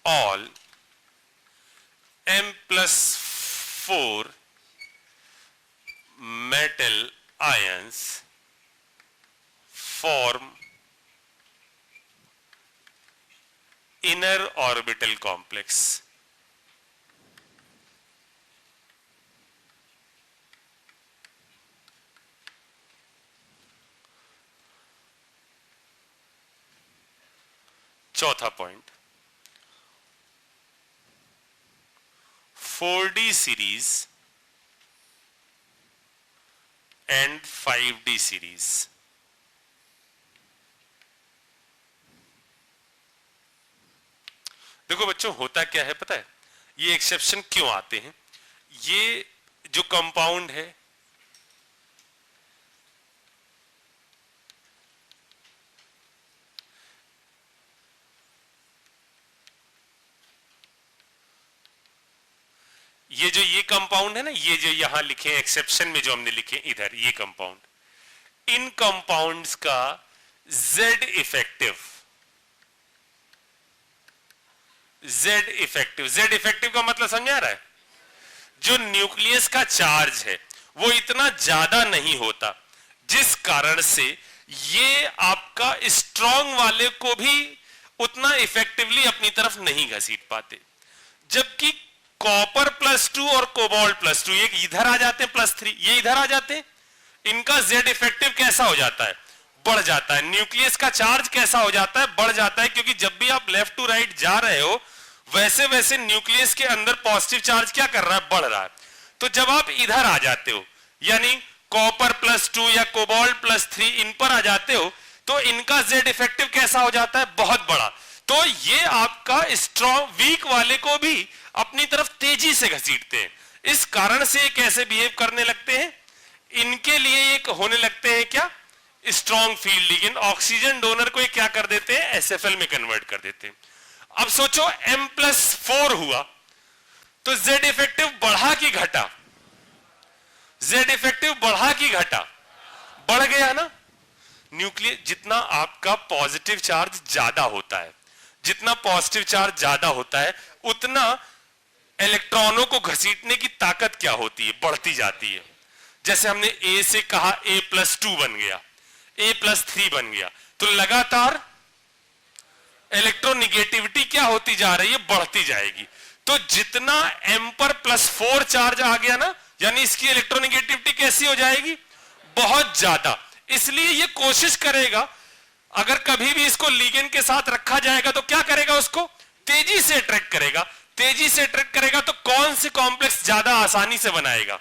all M+4 metal ions form inner orbital complex। चौथा point, 4D series and 5D series. देखो बच्चों, होता क्या है पता है? ये एक्सेप्शन क्यों आते हैं? ये जो कंपाउंड है, ये कंपाउंड है ना, ये जो यहां लिखे एक्सेप्शन में जो हमने लिखे इधर, ये कंपाउंड, इन कंपाउंड्स का Z इफेक्टिव का मतलब समझ आ रहा है? जो न्यूक्लियस का चार्ज है वो इतना ज्यादा नहीं होता, जिस कारण से ये आपका स्ट्रॉन्ग वाले को भी उतना इफेक्टिवली अपनी तरफ नहीं घसीट पाते। जबकि कॉपर +2 और कोबाल्ट +2 ये इधर आ जाते हैं, +3 ये इधर आ जाते हैं, इनका Z इफेक्टिव कैसा हो जाता है? बढ़ जाता है। न्यूक्लियस का चार्ज कैसा हो जाता है? बढ़ जाता है, क्योंकि जब भी आप लेफ्ट टू राइट जा रहे हो वैसे वैसे न्यूक्लियस के अंदर पॉजिटिव चार्ज क्या कर रहा है? बढ़ रहा है। तो जब आप इधर आ जाते हो, यानी कॉपर +2 या कोबाल्ट +3 इन पर आ जाते हो, तो इनका Z इफेक्टिव कैसा हो जाता है? बहुत बड़ा। तो ये आपका स्ट्रॉन्ग वीक वाले को भी अपनी तरफ तेजी से घसीटते हैं। इस कारण से ये कैसे बिहेव करने लगते हैं? इनके लिए एक होने लगते हैं क्या? Strong field ligand. Oxygen donor को ये क्या कर देते हैं? SFL में कन्वर्ट कर देते हैं। अब सोचो M+4 हुआ तो Z इफेक्टिव बढ़ा कि घटा? Z इफेक्टिव बढ़ा कि घटा? बढ़ गया ना। न्यूक्लियस जितना आपका पॉजिटिव चार्ज ज्यादा होता है, जितना पॉजिटिव चार्ज ज्यादा होता है, उतना इलेक्ट्रॉनों को घसीटने की ताकत क्या होती है? बढ़ती जाती है। जैसे हमने A से कहा A+2 बन गया, A+3 बन गया, तो लगातार इलेक्ट्रोनिगेटिविटी क्या होती जा रही है? बढ़ती जाएगी। तो जितना M पर +4 चार्ज आ गया ना, यानी इसकी इलेक्ट्रोनिगेटिविटी कैसी हो जाएगी? बहुत ज्यादा। इसलिए ये कोशिश करेगा, अगर कभी भी इसको लिगेंड के साथ रखा जाएगा तो क्या करेगा? उसको तेजी से अट्रैक्ट करेगा। तेजी से अट्रैक्ट करेगा तो कौन सी कॉम्प्लेक्स ज्यादा आसानी से बनाएगा?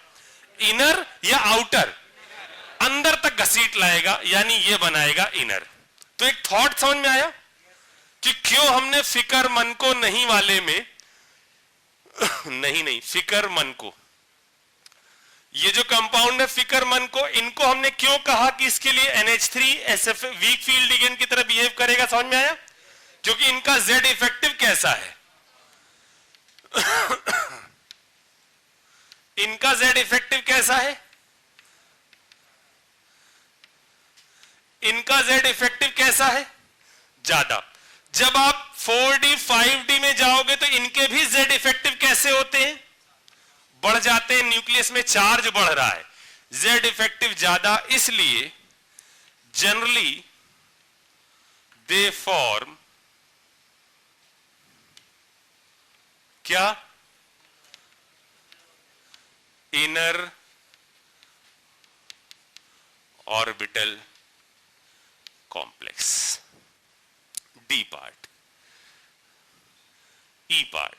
इनर या आउटर? अंदर तक घसीट लाएगा, यानी ये बनाएगा इनर। तो एक थॉट समझ में आया कि क्यों हमने फिकर मन को नहीं वाले में नहीं नहीं, फिकरमन को, ये जो कंपाउंड है फिकरमन को, इनको हमने क्यों कहा कि इसके लिए NH3SF वीक फील्ड लिगेंड की तरह बिहेव करेगा, समझ में आया? क्योंकि इनका Z इफेक्टिव कैसा है, इनका Z इफेक्टिव कैसा है, इनका Z इफेक्टिव कैसा है, ज्यादा। जब आप 4D 5D में जाओगे तो इनके भी Z इफेक्टिव कैसे होते हैं, बढ़ जाते हैं, न्यूक्लियस में चार्ज बढ़ रहा है, Z इफेक्टिव ज्यादा, इसलिए जनरली दे फॉर्म क्या, inner orbital complex, D part, E part,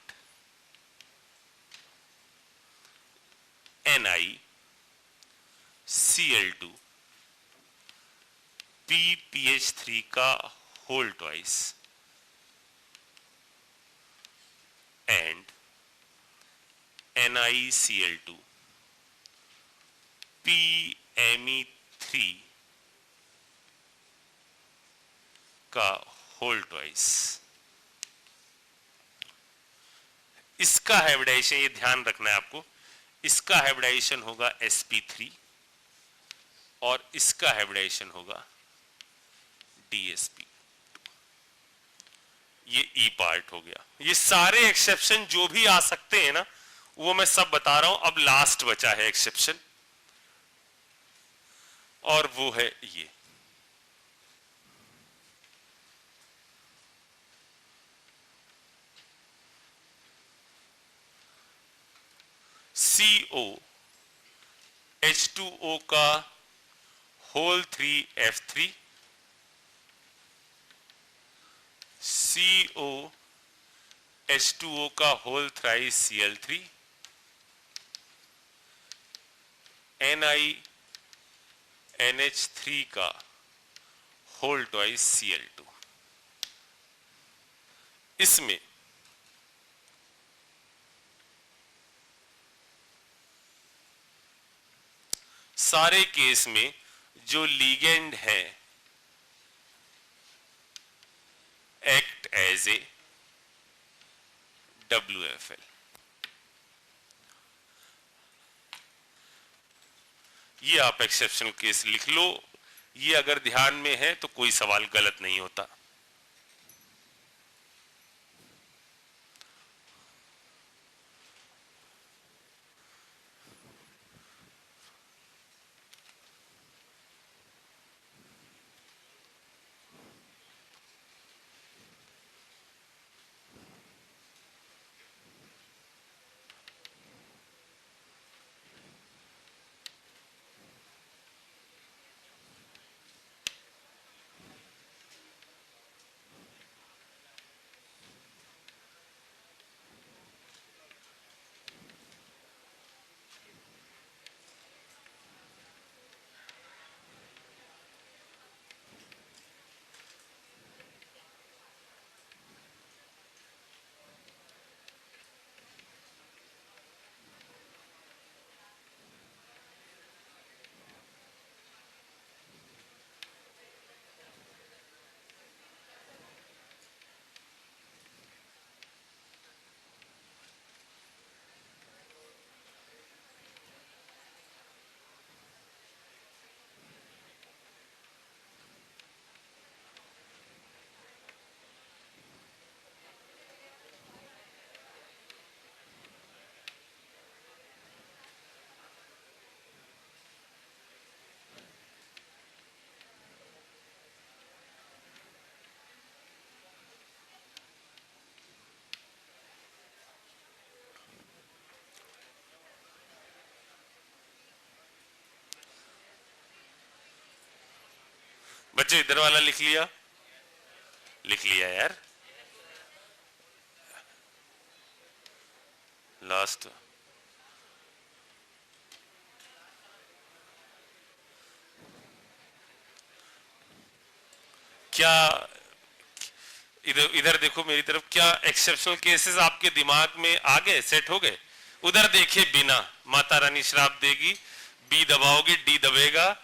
NiCl2 PPH3 का whole twice and NiCl2 PMe3 का होल ट्वाइस। इसका हाइब्रिडाइजेशन, ये ध्यान रखना है आपको, इसका हाइब्रिडाइजेशन होगा sp3 और इसका हाइब्रिडाइजेशन होगा dsp, ये E पार्ट हो गया। ये सारे एक्सेप्शन जो भी आ सकते हैं ना, वो मैं सब बता रहा हूं। अब लास्ट बचा है एक्सेप्शन, और वो है ये, CO H2O का होल 3F3, CO H2O का होल थ्राइस Cl3, NiNH3 का होल ट्वाइस Cl2। इसमें सारे केस में जो लीगेंड है एक्ट एज ए WFL। ये आप एक्सेप्शनल केस लिख लो, ये अगर ध्यान में है तो कोई सवाल गलत नहीं होता। बच्चे इधर वाला लिख लिया, लिख लिया यार, लास्ट। क्या इधर इधर देखो मेरी तरफ, क्या एक्सेप्शनल केसेस आपके दिमाग में आ गए, सेट हो गए? उधर देखे बिना, माता रानी श्राप देगी, बी दबाओगे, डी दबेगा,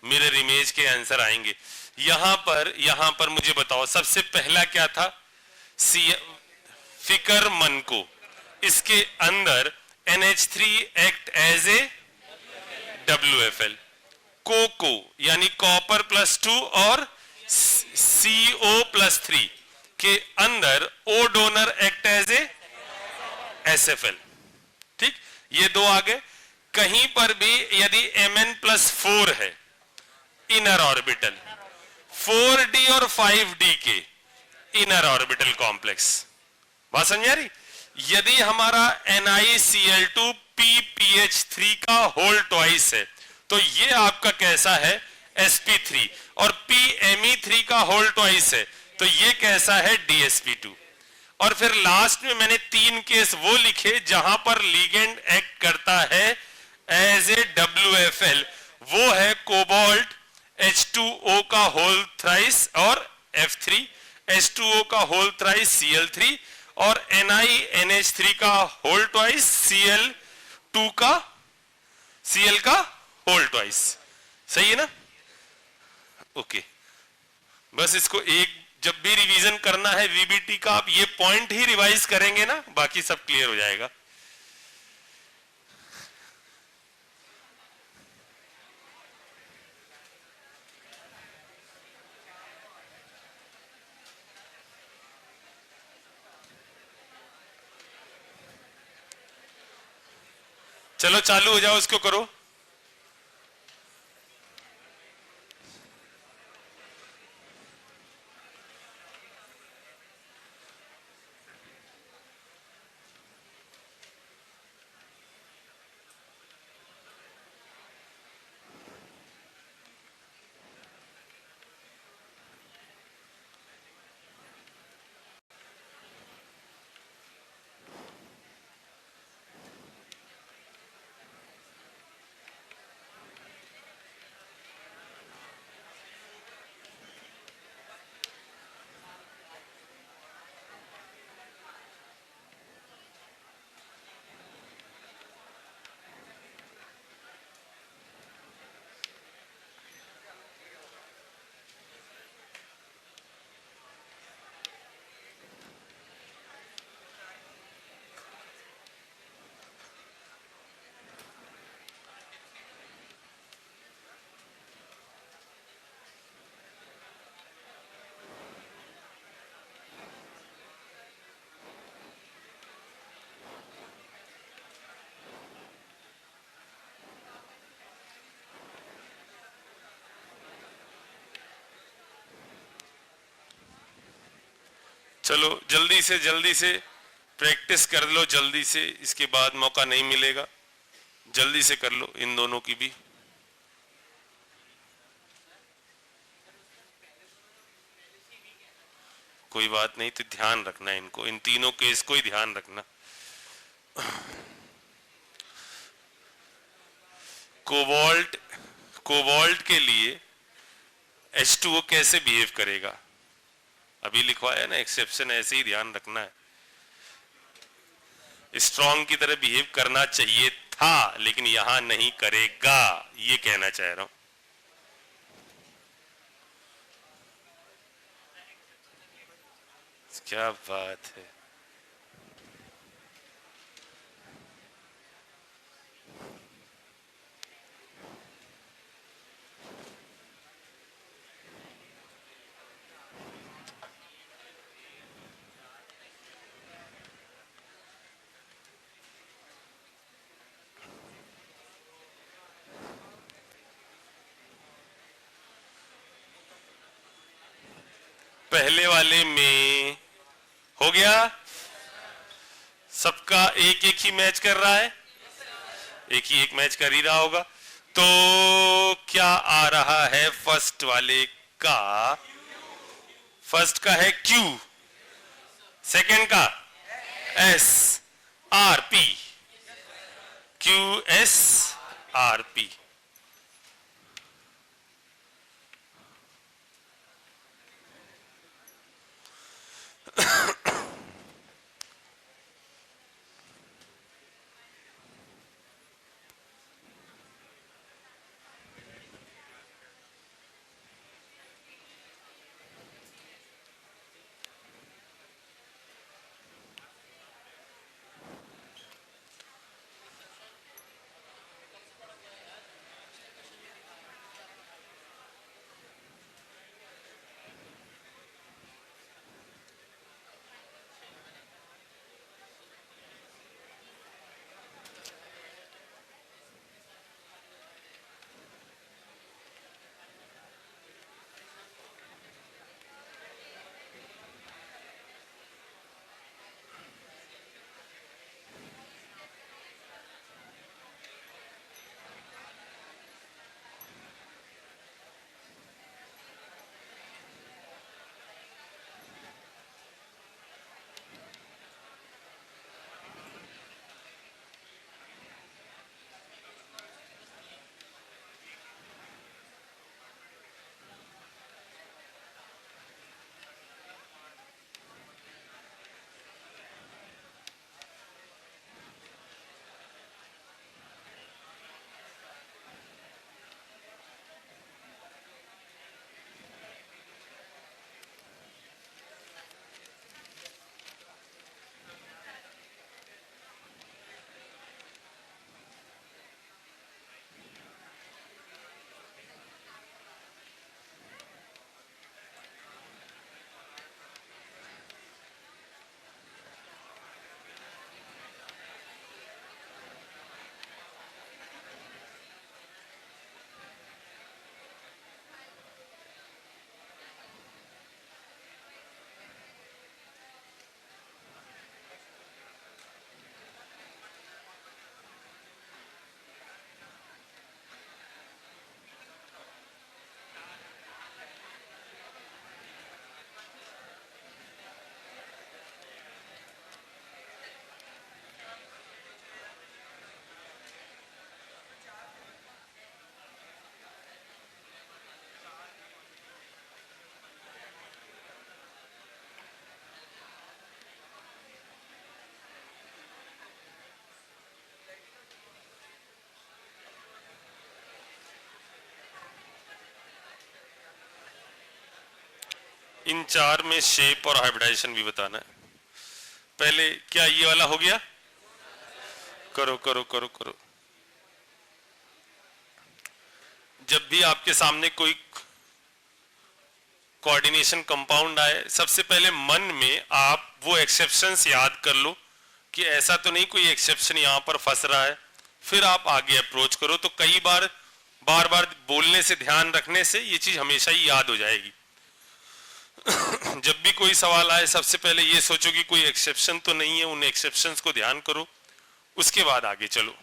मिरर इमेज के आंसर आएंगे। यहां पर मुझे बताओ सबसे पहला क्या था? सी, फिकर मन को, इसके अंदर NH3 एक्ट एज ए WFL, को यानी कॉपर +2 और CO+3 के अंदर O donor act as a SFL। ठीक, ये दो आ गए। कहीं पर भी यदि Mn+4 है इनर ऑर्बिटल, 4d और 5d के इनर ऑर्बिटल कॉम्प्लेक्स, बात समझ आ रही? यदि हमारा NiCl2 PPH3 का होल ट्वाइस है तो ये आपका कैसा है? sp3। और PMe3 का होल ट्वाइस है तो ये कैसा है? DsP2। और फिर लास्ट में मैंने 3 केस वो लिखे जहां पर लिगेंड एक्ट करता है एज ए WFL, वो है कोबाल्ट H2O का होल थ्राइस और F3, H2O का होल थ्राइस Cl3 और NiNH3 का होल ट्वाइस Cl2 का Cl का होल ट्वाइस। सही है ना? ओके, बस इसको एक जब भी रिवीजन करना है VBT का, आप ये पॉइंट ही रिवाइज करेंगे ना, बाकी सब क्लियर हो जाएगा। चलो चालू हो जाओ, इसको करो। चलो जल्दी से प्रैक्टिस कर लो, जल्दी से, इसके बाद मौका नहीं मिलेगा। जल्दी से कर लो इन दोनों की भी। कोई बात नहीं, तो ध्यान रखना इनको, इन तीनों केस को ही ध्यान रखना। कोबाल्ट के लिए H2O कैसे बिहेव करेगा? अभी लिखवाया ना, एक्सेप्शन ऐसे ही ध्यान रखना है। स्ट्रॉन्ग की तरह बिहेव करना चाहिए था लेकिन यहां नहीं करेगा, ये कहना चाह रहा हूं। क्या बात है। पहले वाले में हो गया, सबका एक एक ही मैच कर रहा है, एक मैच कर ही रहा होगा। तो क्या आ रहा है फर्स्ट वाले का? फर्स्ट का है Q, सेकंड का SRP, QSRP। इन चार में शेप और हाइब्रिडाइजेशन भी बताना है। पहले क्या ये वाला हो गया? करो करो करो करो। जब भी आपके सामने कोई कोऑर्डिनेशन कंपाउंड आए, सबसे पहले मन में आप वो एक्सेप्शंस याद कर लो कि ऐसा तो नहीं कोई एक्सेप्शन यहां पर फंस रहा है, फिर आप आगे अप्रोच करो। तो कई बार बार बार बोलने से, ध्यान रखने से ये चीज हमेशा ही याद हो जाएगी। जब भी कोई सवाल आए, सबसे पहले ये सोचो कि कोई एक्सेप्शन तो नहीं है, उन एक्सेप्शंस को ध्यान करो, उसके बाद आगे चलो।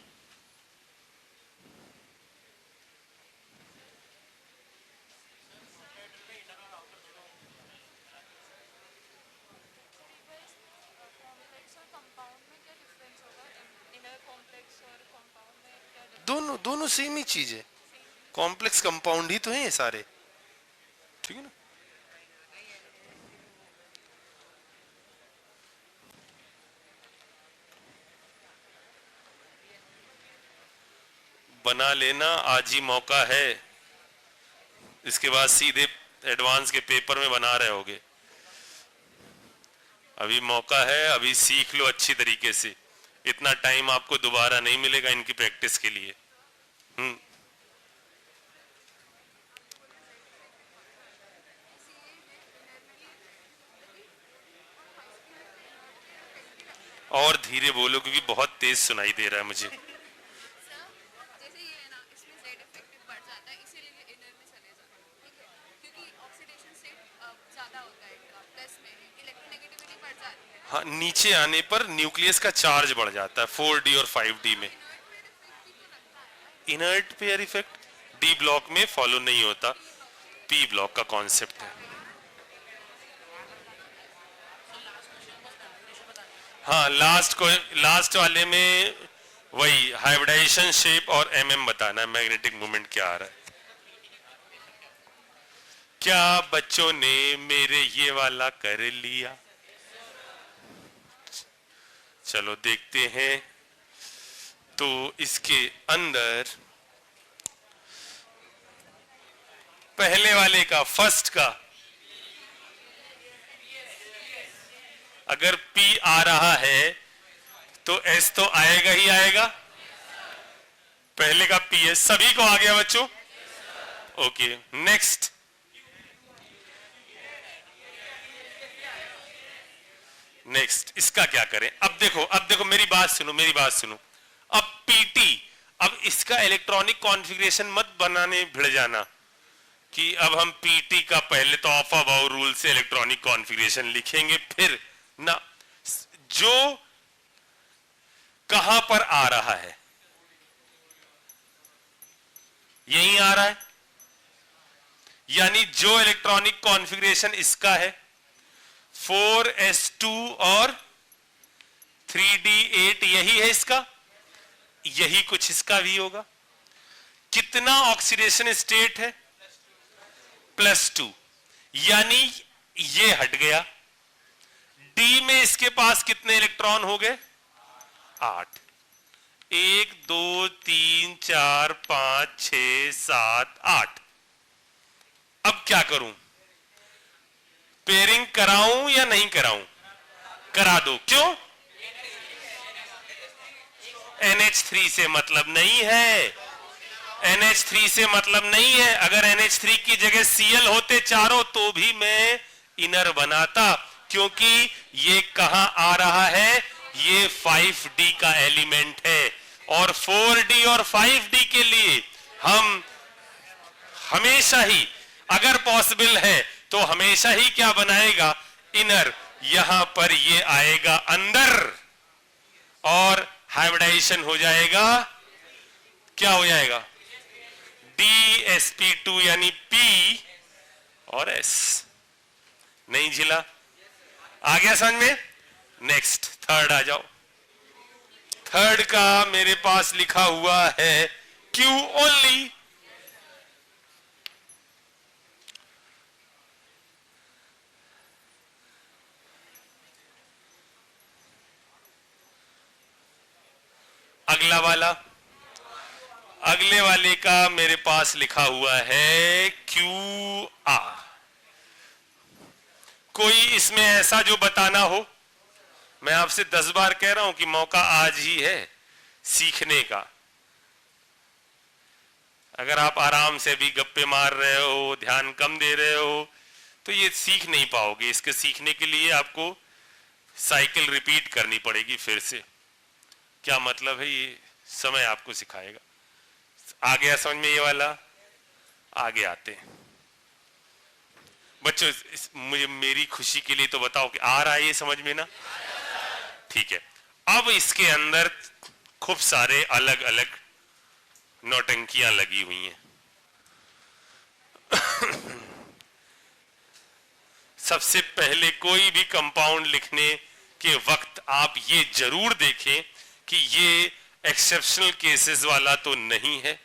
दोनों दोनों सेम ही चीज है, कॉम्प्लेक्स कंपाउंड ही तो है ये सारे, ठीक है ना। बना लेना, आज ही मौका है, इसके बाद सीधे एडवांस के पेपर में बना रहे होगे। अभी मौका है, अभी सीख लो अच्छी तरीके से, इतना टाइम आपको दोबारा नहीं मिलेगा इनकी प्रैक्टिस के लिए। और धीरे बोलो क्योंकि बहुत तेज सुनाई दे रहा है मुझे। हाँ, नीचे आने पर न्यूक्लियस का चार्ज बढ़ जाता है 4d और 5d में। Inert pair effect D block में फॉलो नहीं होता, पी ब्लॉक का कॉन्सेप्ट है। हाँ, लास्ट वाले में वही हाइब्रिडाइजेशन, शेप और एमएम बताना है, मैग्नेटिक मोमेंट क्या आ रहा है। क्या बच्चों ने मेरे ये वाला कर लिया? चलो देखते हैं। तो इसके अंदर पहले वाले का, फर्स्ट का, अगर P आ रहा है तो S तो आएगा ही आएगा। पहले का P है, सभी को आ गया बच्चों? Okay, next. नेक्स्ट इसका क्या करें? अब देखो मेरी बात सुनो। अब PT, अब इसका इलेक्ट्रॉनिक कॉन्फ़िगरेशन मत बनाने भिड़ जाना कि अब हम PT का पहले तो ऑफ अबाउ रूल से इलेक्ट्रॉनिक कॉन्फ़िगरेशन लिखेंगे, फिर ना, जो कहां पर आ रहा है, यहीं आ रहा है, यानी जो इलेक्ट्रॉनिक कॉन्फ़िगरेशन इसका है 4s2 और 3d8, यही है इसका, यही कुछ इसका भी होगा। कितना ऑक्सीडेशन स्टेट है? +2, यानी ये हट गया। डी में इसके पास कितने इलेक्ट्रॉन हो गए? 8। 1 2 3 4 5 6 7 8। अब क्या करूं? पेयरिंग कराऊं या नहीं कराऊं? करा दो। क्यों? NH3 से मतलब नहीं है, NH3 से मतलब नहीं है। अगर NH3 की जगह Cl होते चारों तो भी मैं इनर बनाता, क्योंकि ये कहां आ रहा है? ये 5d का एलिमेंट है, और 4d और 5d के लिए हम हमेशा ही, अगर पॉसिबल है तो हमेशा ही क्या बनाएगा? इनर। यहां पर ये आएगा अंदर और हाइब्रिडाइजेशन हो जाएगा, क्या हो जाएगा? DsP2 यानी P और S। नहीं झिला? आ गया समझ में? नेक्स्ट, थर्ड आ जाओ। थर्ड का मेरे पास लिखा हुआ है Q ओनली। अगला वाला, अगले वाले का मेरे पास लिखा हुआ है QR। कोई इसमें ऐसा जो बताना हो? मैं आपसे 10 बार कह रहा हूं कि मौका आज ही है सीखने का। अगर आप आराम से भी गप्पे मार रहे हो, ध्यान कम दे रहे हो, तो ये सीख नहीं पाओगे। इसके सीखने के लिए आपको साइकिल रिपीट करनी पड़ेगी फिर से। क्या मतलब है, ये समय आपको सिखाएगा। आ गया समझ में ये वाला? आगे आते हैं बच्चों। मुझे मेरी खुशी के लिए तो बताओ कि आ रहा है ये समझ में ना? ठीक है। अब इसके अंदर खूब सारे अलग अलग नौटंकियां लगी हुई हैं। सबसे पहले कोई भी कंपाउंड लिखने के वक्त आप ये जरूर देखें कि ये एक्सेप्शनल केसेस वाला तो नहीं है।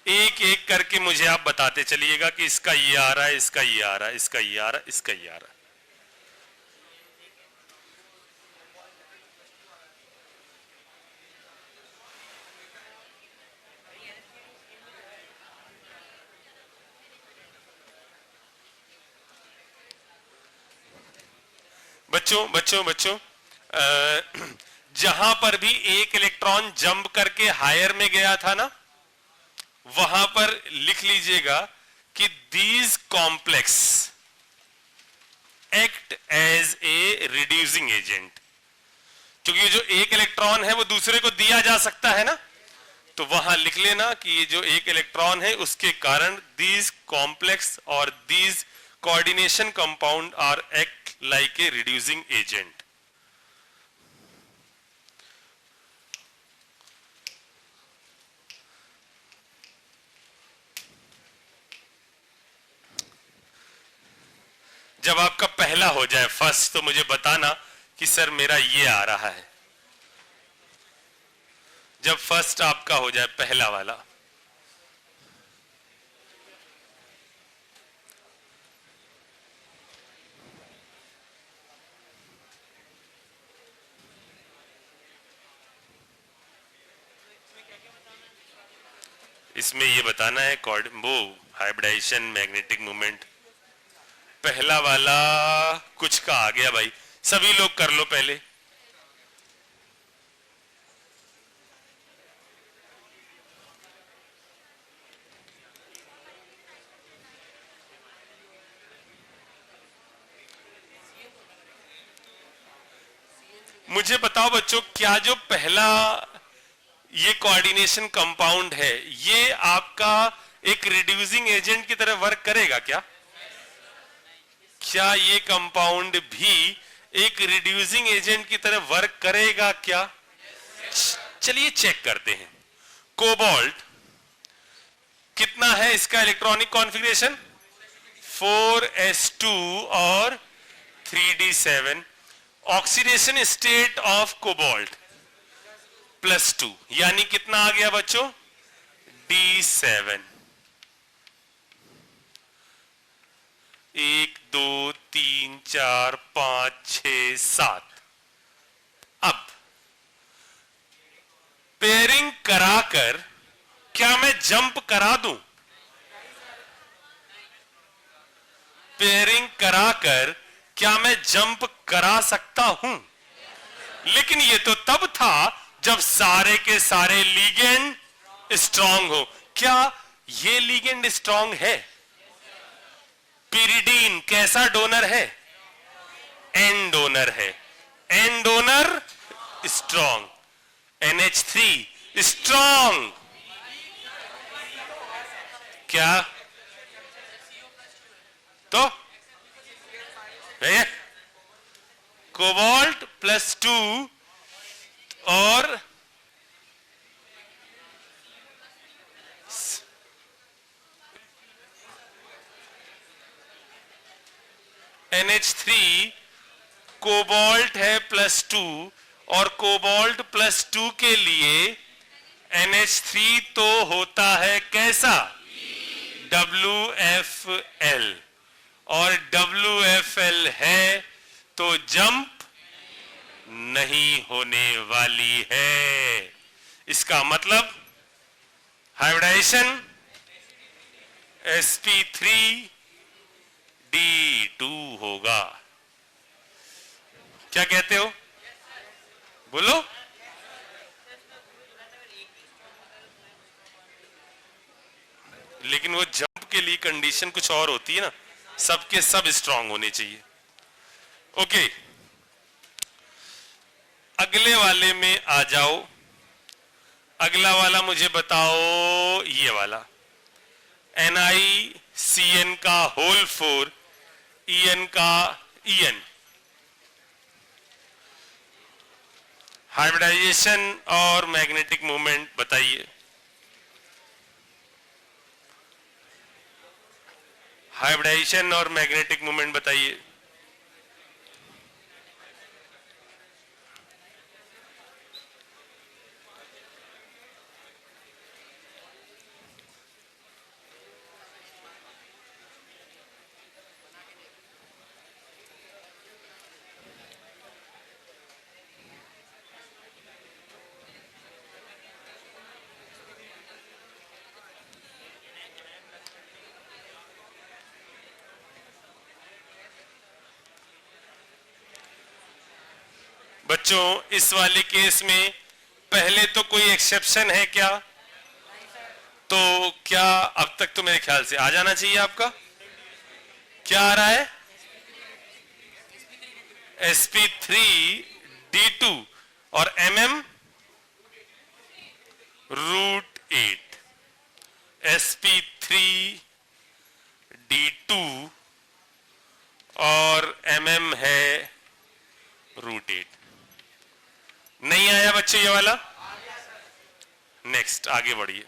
एक एक करके मुझे आप बताते चलिएगा कि इसका ये आ रहा है, इसका ये आ रहा है, इसका ये आ रहा है, इसका ये आ रहा है। बच्चों बच्चों बच्चों, जहां पर भी एक इलेक्ट्रॉन जंप करके हायर में गया था ना, वहां पर लिख लीजिएगा कि these complex act as a reducing agent. क्योंकि जो एक इलेक्ट्रॉन है वो दूसरे को दिया जा सकता है ना, तो वहां लिख लेना कि ये जो एक इलेक्ट्रॉन है उसके कारण दीज कॉम्प्लेक्स और these coordination compound are act like a reducing agent. जब आपका पहला हो जाए फर्स्ट, तो मुझे बताना कि सर मेरा ये आ रहा है। जब फर्स्ट आपका हो जाए पहला वाला, इसमें ये बताना है वो हाइब्रिडाइजेशन, मैग्नेटिक मोमेंट। पहला वाला कुछ का आ गया भाई, सभी लोग कर लो पहले। मुझे बताओ बच्चों, क्या जो पहला ये कोऑर्डिनेशन कंपाउंड है, ये आपका एक रिड्यूसिंग एजेंट की तरह वर्क करेगा क्या? क्या ये कंपाउंड भी एक रिड्यूसिंग एजेंट की तरह वर्क करेगा क्या? चलिए चेक करते हैं। कोबाल्ट कितना है इसका इलेक्ट्रॉनिक कॉन्फ़िगरेशन? 4s2 और 3d7। Oxidation state of cobalt +2, यानी कितना आ गया बच्चों? D7। 1 2 3 4 5 6 7। अब पेयरिंग कराकर क्या मैं जंप करा दूं? पेयरिंग कराकर क्या मैं जंप करा सकता हूं? लेकिन ये तो तब था जब सारे के सारे लिगेंड स्ट्रांग हो। क्या ये लिगेंड स्ट्रांग है? पिरिडीन कैसा डोनर है? एन डोनर है। N donor strong, NH3 strong. क्या तो कोबाल्ट +2 और NH3, कोबाल्ट है +2, और कोबाल्ट +2 के लिए NH3 तो होता है कैसा? WFL, और WFL है तो जंप नहीं होने वाली है। इसका मतलब हाइब्रिडाइजेशन sp3d2 होगा। क्या कहते हो, बोलो। लेकिन वो जंप के लिए कंडीशन कुछ और होती है ना, सबके सब स्ट्रांग होने चाहिए। ओके, अगले वाले में आ जाओ। अगला वाला मुझे बताओ, ये वाला NiCN का होल 4 En का En। हाइब्रिडाइजेशन और मैग्नेटिक मूवमेंट बताइए। हाइब्रिडाइजेशन और मैग्नेटिक मूवमेंट बताइए। बच्चों, इस वाले केस में पहले तो कोई एक्सेप्शन है क्या? तो क्या अब तक तो मेरे ख्याल से आ जाना चाहिए आपका। क्या आ रहा है? sp3d2 और mm √8। sp3d2 और mm है √8। नहीं आया बच्चे ये वाला? नेक्स्ट, आगे बढ़िए।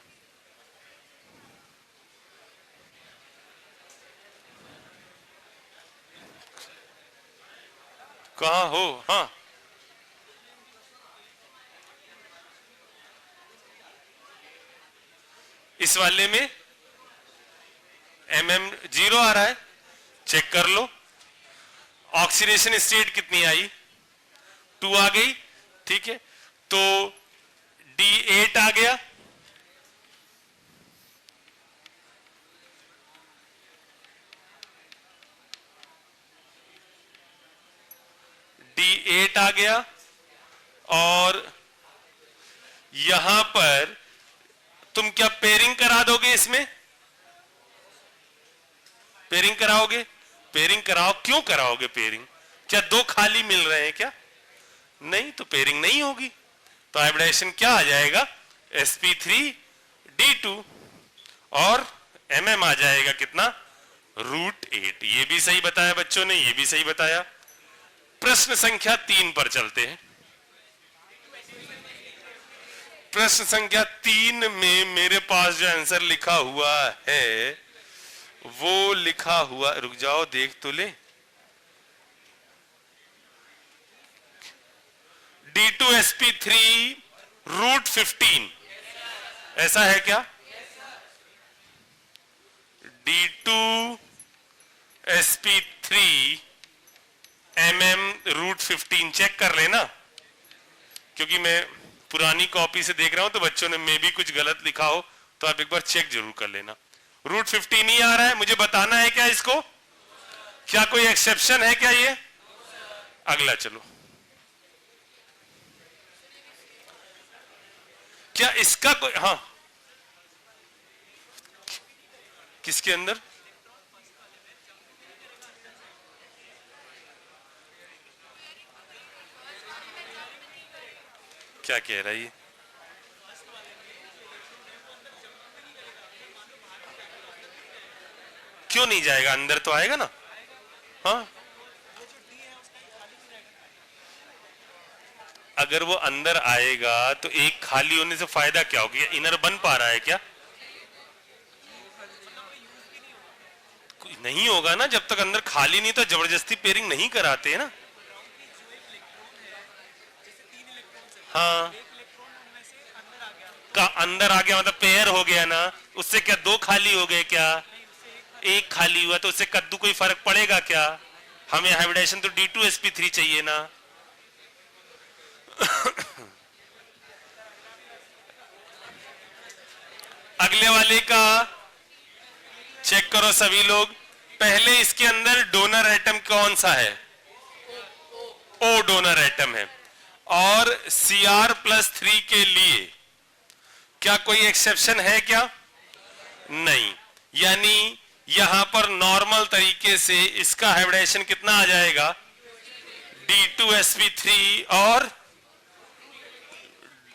कहां हो? हाँ, इस वाले में mm 0 आ रहा है, चेक कर लो। ऑक्सीडेशन स्टेट कितनी आई? 2 आ गई, ठीक है। तो D8 आ गया, D8 आ गया। और यहां पर तुम क्या पेयरिंग करा दोगे? इसमें पेयरिंग कराओगे? पेयरिंग कराओ। क्यों कराओगे पेयरिंग? क्या 2 खाली मिल रहे हैं क्या? नहीं, तो पेयरिंग नहीं होगी। तो हाइब्रिडाइजेशन क्या आ जाएगा? sp3d2 और mm आ जाएगा कितना? √8। ये भी सही बताया बच्चों ने, ये भी सही बताया। प्रश्न संख्या 3 पर चलते हैं। प्रश्न संख्या 3 में मेरे पास जो आंसर लिखा हुआ है वो लिखा हुआ, रुक जाओ देख तो ले। D2sp3 √15, ऐसा है क्या? D2sp3 mm √15 चेक कर लेना, क्योंकि मैं पुरानी कॉपी से देख रहा हूं तो बच्चों ने मे भी कुछ गलत लिखा हो, तो आप एक बार चेक जरूर कर लेना। √15 ही आ रहा है, मुझे बताना है क्या इसको? क्या कोई एक्सेप्शन है क्या ये? अगला चलो। क्या इसका कोई, हाँ, किसके अंदर? क्या कह रहा है ये? क्यों नहीं जाएगा? अंदर तो आएगा ना। हाँ, अगर वो अंदर आएगा तो एक खाली होने से फायदा क्या हो गया? इनर बन पा रहा है क्या? नहीं होगा ना, जब तक अंदर खाली नहीं तो जबरदस्ती पेयरिंग नहीं कराते हैं ना। हाँ, का अंदर आ गया मतलब पेयर हो गया ना, उससे क्या 2 खाली हो गए क्या? एक खाली हुआ तो उससे कद्दू कोई फर्क पड़ेगा क्या? हमें हाइब्रिडाइजेशन तो D2sp3 चाहिए ना। अगले वाले का चेक करो सभी लोग। पहले इसके अंदर डोनर एटम कौन सा है? ओ डोनर एटम है। और Cr+3 के लिए क्या कोई एक्सेप्शन है क्या? नहीं। यानी यहां पर नॉर्मल तरीके से इसका हाइब्रिडेशन कितना आ जाएगा? D2sp3 और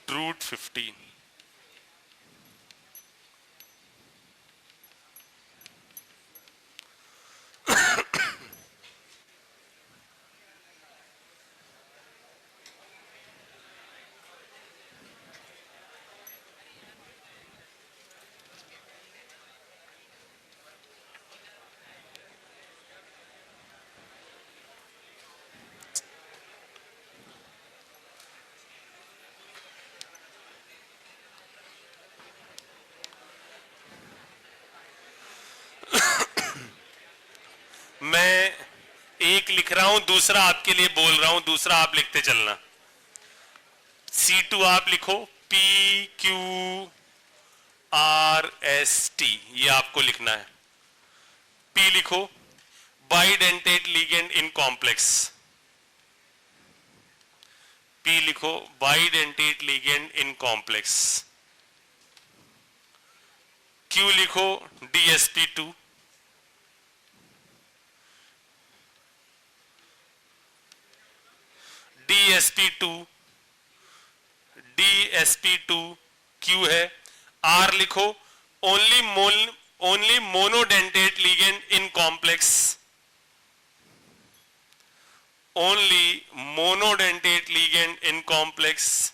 √15। मैं एक लिख रहा हूं, दूसरा आपके लिए बोल रहा हूं, दूसरा आप लिखते चलना। C2 आप लिखो PQRST, ये आपको लिखना है। P लिखो bidentate ligand in complex. P लिखो bidentate ligand in complex. Q लिखो DsP2। DsP2 Q है। R लिखो only monodentate ligand in complex. Only monodentate ligand in complex.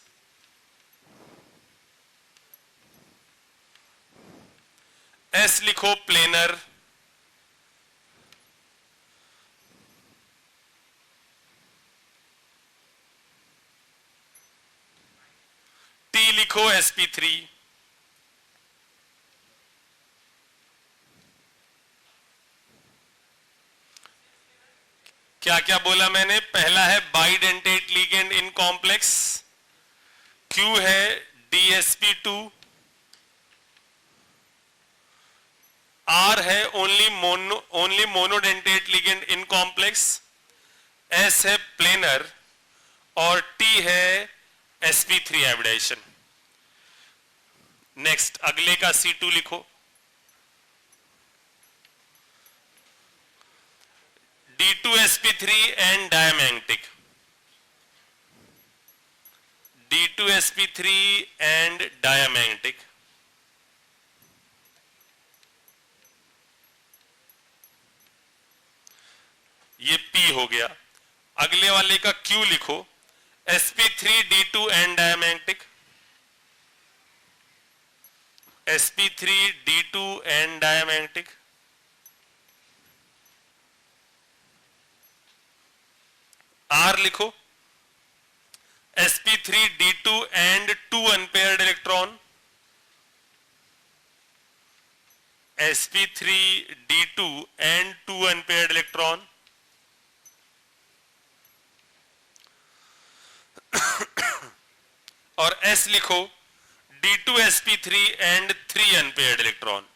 S लिखो प्लेनर। T लिखो sp3। क्या क्या बोला मैंने? पहला है bidentate ligand in complex. Q है DsP2। R है only monodentate ligand in complex. S है प्लेनर और T है sp3 हाइब्रिडेशन। नेक्स्ट अगले का C2 लिखो D2sp3 and diamagnetic. D2sp3 and diamagnetic. ये P हो गया। अगले वाले का Q लिखो sp3d2 and diamagnetic. sp3d2 and diamagnetic. R लिखो sp3d2 and 2 unpaired electron. sp3d2 and 2 unpaired electron. और S लिखो D2sp3 एंड 3 अनपेयर्ड इलेक्ट्रॉन।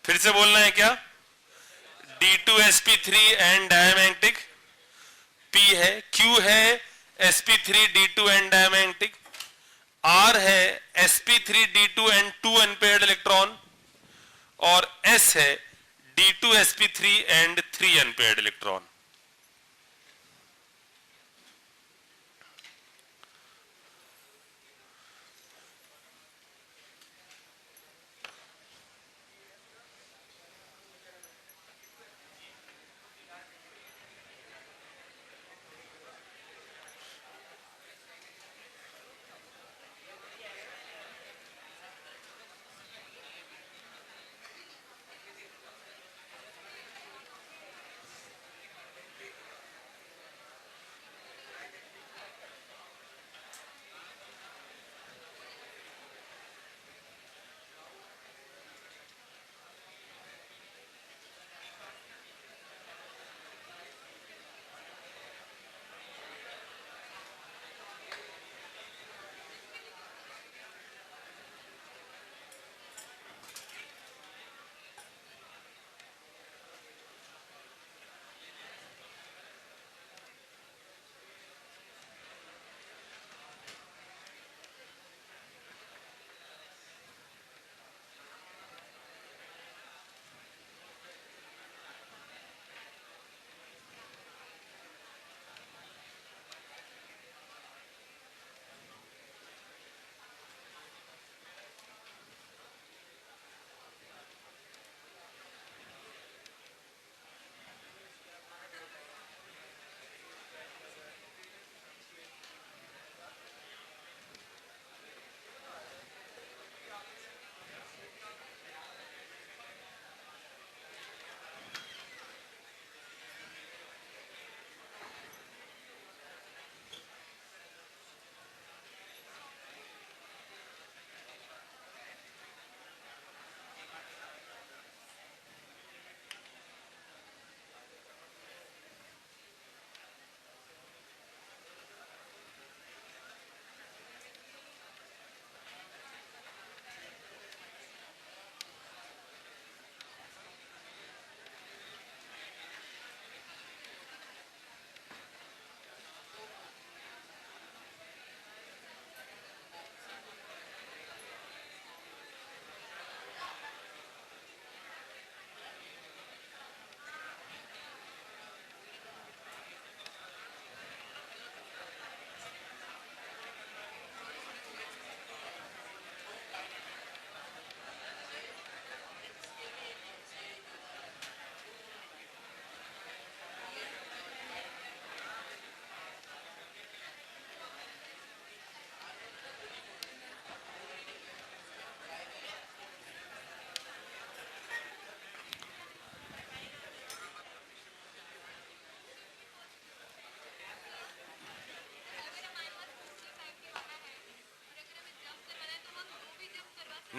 फिर से बोलना है क्या? D2sp3 and diamagnetic. P है। Q है sp3d2 एंड डायमैग्नेटिक। R है sp3d2 एंड 2 अनपेयर्ड इलेक्ट्रॉन। और S है D2sp3 एंड 3 अनपेयर्ड इलेक्ट्रॉन।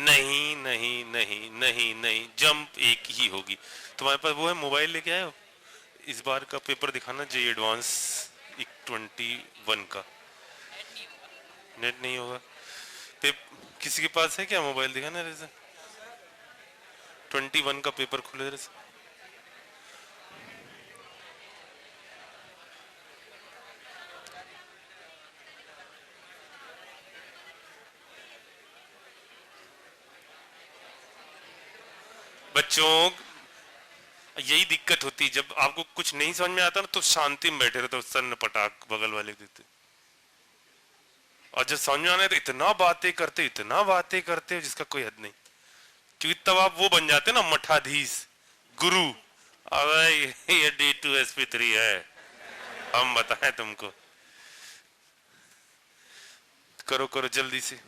नहीं नहीं नहीं नहीं नहीं, जंप एक ही होगी। तुम्हारे पास वो है, मोबाइल लेके आए हो? इस बार का पेपर दिखाना, जे एडवांस 21 का। नेट नहीं होगा? पे, किसी के पास है क्या मोबाइल? दिखाना जैसे 21 का पेपर खुले जरा से। बच्चों, यही दिक्कत होती है जब आपको कुछ नहीं समझ में आता ना, तो शांति में बैठे रहते हो, सन्न पटाक बगल वाले देते। और जब समझ में आना है तो इतना बातें करते हो जिसका कोई हद नहीं। क्योंकि तब आप वो बन जाते हैं ना, मठाधीश, गुरु। अबे ये D2SP3 है, हम बताएं तुमको। करो करो जल्दी से।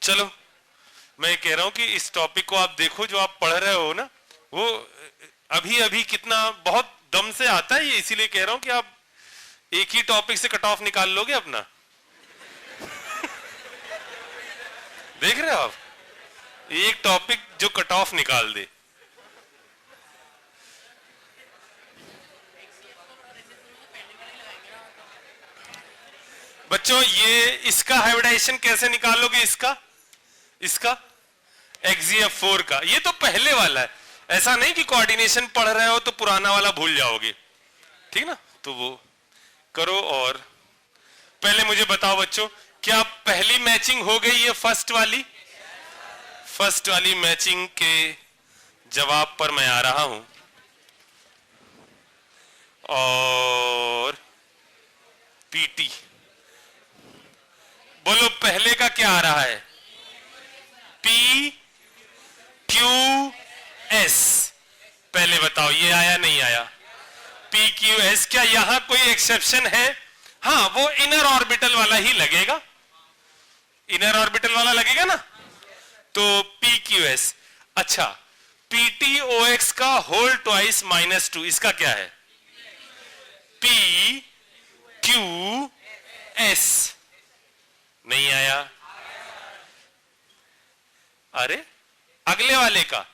चलो मैं कह रहा हूं कि इस टॉपिक को आप देखो, जो आप पढ़ रहे हो ना, वो अभी अभी कितना बहुत दम से आता है ये, इसीलिए कह रहा हूं कि आप एक ही टॉपिक से कट ऑफ निकाल लोगे अपना। देख रहे हो आप, एक टॉपिक जो कट ऑफ निकाल दे। बच्चों ये इसका हाइब्रिडाइजेशन कैसे निकालोगे, इसका XGF4 का, ये तो पहले वाला है। ऐसा नहीं कि कोऑर्डिनेशन पढ़ रहे हो तो पुराना वाला भूल जाओगे, ठीक ना। तो वो करो। और पहले मुझे बताओ बच्चों, क्या पहली मैचिंग हो गई है फर्स्ट वाली मैचिंग के जवाब पर मैं आ रहा हूं। और पीटी बोलो, पहले का क्या आ रहा है? PQS। पहले बताओ ये आया नहीं आया? PQS। क्या यहां कोई एक्सेप्शन है? हाँ, वो इनर ऑर्बिटल वाला ही लगेगा, इनर ऑर्बिटल वाला लगेगा ना, तो PQS। अच्छा, PTOX का होल ट्वाइस -2, इसका क्या है? PQS। नहीं आया? अरे अगले वाले का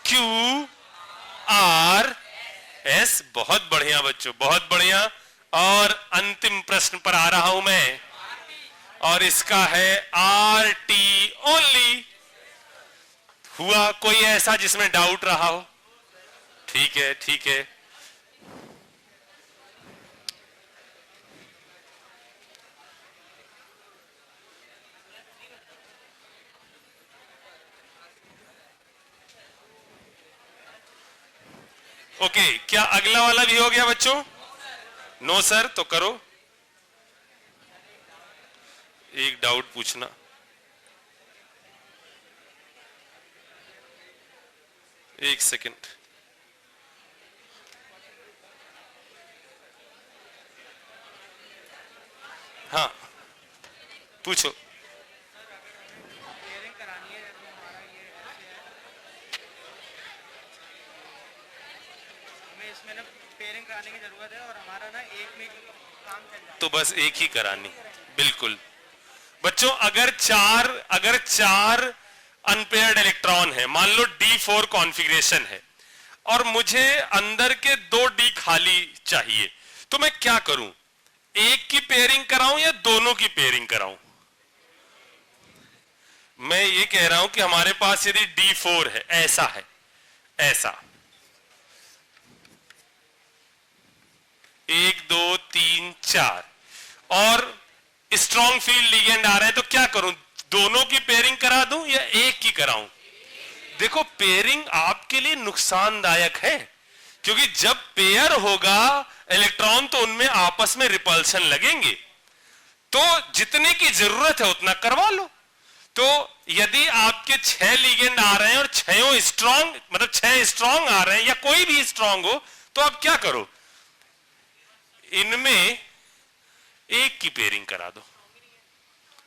QRS। बहुत बढ़िया बच्चों, बहुत बढ़िया। और अंतिम प्रश्न पर आ रहा हूं मैं, और इसका है RT ओनली। हुआ कोई ऐसा जिसमें डाउट रहा हो? ठीक है, ठीक है। ओके, क्या अगला वाला भी हो गया बच्चों? नो सर, तो करो। एक डाउट पूछना। एक सेकंड। हाँ पूछो। पेयरिंग कराने की जरूरत है और हमारा ना एक में काम चल जाए, तो बस एक ही करानी, बिल्कुल। बच्चों अगर चार अनपेयर्ड इलेक्ट्रॉन है, मान लो D4 कॉन्फ़िगरेशन है, और मुझे अंदर के 2 D खाली चाहिए, तो मैं क्या करूं? एक की पेयरिंग कराऊं या दोनों की पेयरिंग कराऊं? मैं ये कह रहा हूं कि हमारे पास यदि D4 है, ऐसा है, ऐसा 1 2 3 4, और स्ट्रॉन्ग फील्ड लिगेंड आ रहे हैं, तो क्या करूं? दोनों की पेयरिंग करा दूं या एक की कराऊं? देखो पेयरिंग आपके लिए नुकसानदायक है, क्योंकि जब पेयर होगा इलेक्ट्रॉन तो उनमें आपस में रिपल्शन लगेंगे, तो जितने की जरूरत है उतना करवा लो। तो यदि आपके 6 लिगेंड आ रहे हैं और 6 स्ट्रॉन्ग, मतलब 6 स्ट्रॉन्ग आ रहे हैं या कोई भी स्ट्रॉन्ग हो, तो आप क्या करो? इनमें एक की पेयरिंग करा दो।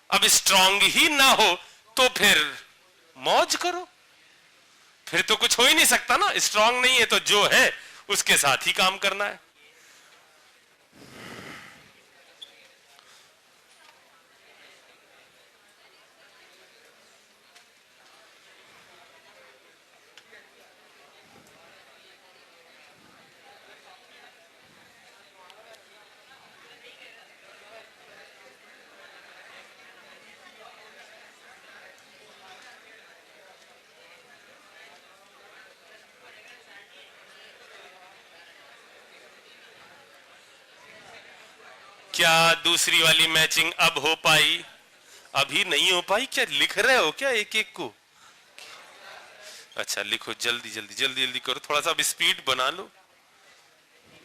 अब स्ट्रॉन्ग ही ना हो तो फिर मौज करो, फिर तो कुछ हो ही नहीं सकता ना। स्ट्रॉन्ग नहीं है तो जो है उसके साथ ही काम करना है। क्या दूसरी वाली मैचिंग अब हो पाई? अभी नहीं हो पाई? क्या लिख रहे हो क्या एक एक को? अच्छा लिखो, जल्दी जल्दी जल्दी जल्दी करो, थोड़ा सा अब स्पीड बना लो।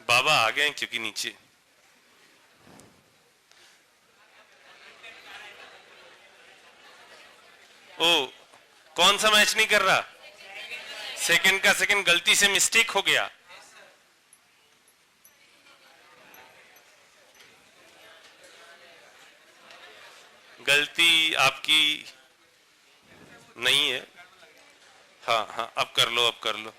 बाबा आ गए क्योंकि नीचे। ओ, कौन सा मैच नहीं कर रहा? सेकंड का सेकंड गलती से मिस्टेक हो गया। गलती आपकी नहीं है। हाँ हाँ, अब कर लो, अब कर लो।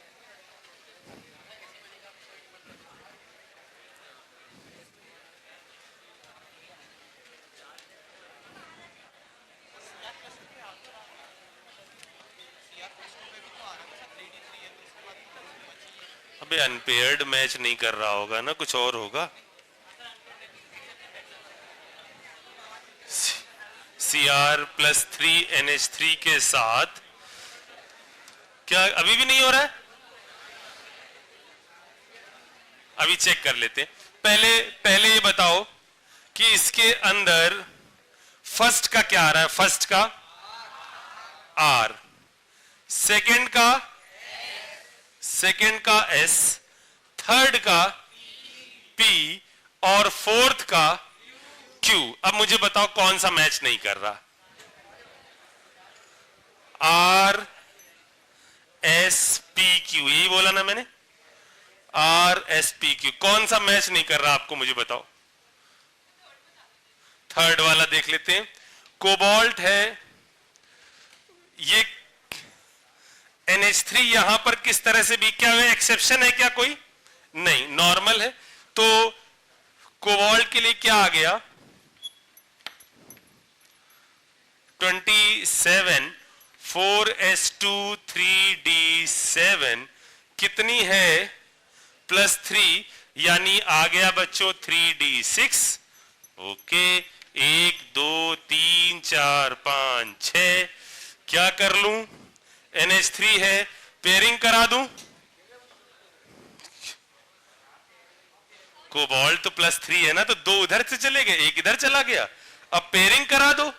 अबे अनपेयर्ड मैच नहीं कर रहा होगा ना, कुछ और होगा। Cr+3NH3 के साथ क्या अभी भी नहीं हो रहा है? अभी चेक कर लेते हैं। पहले पहले ये बताओ कि इसके अंदर फर्स्ट का क्या आ रहा है? फर्स्ट का R, सेकंड का S, थर्ड का P और फोर्थ का Q। अब मुझे बताओ कौन सा मैच नहीं कर रहा? RSPQ, यही बोला ना मैंने? RSPQ कौन सा मैच नहीं कर रहा आपको मुझे बताओ। थर्ड वाला देख लेते हैं। कोबाल्ट है, ये NH3 यहां पर किस तरह से भी, क्या है एक्सेप्शन है क्या कोई? नहीं, नॉर्मल है। तो कोबाल्ट के लिए क्या आ गया? 27 4s2 3d7 कितनी है? +3, यानी आ गया बच्चों 3d6। ओके, 1 2 3 4 5 6, क्या कर लूं? NH3 है, पेयरिंग करा दूं? कोबाल्ट तो +3 है ना, तो 2 उधर से चले गए, 1 इधर चला गया। अब पेयरिंग करा दो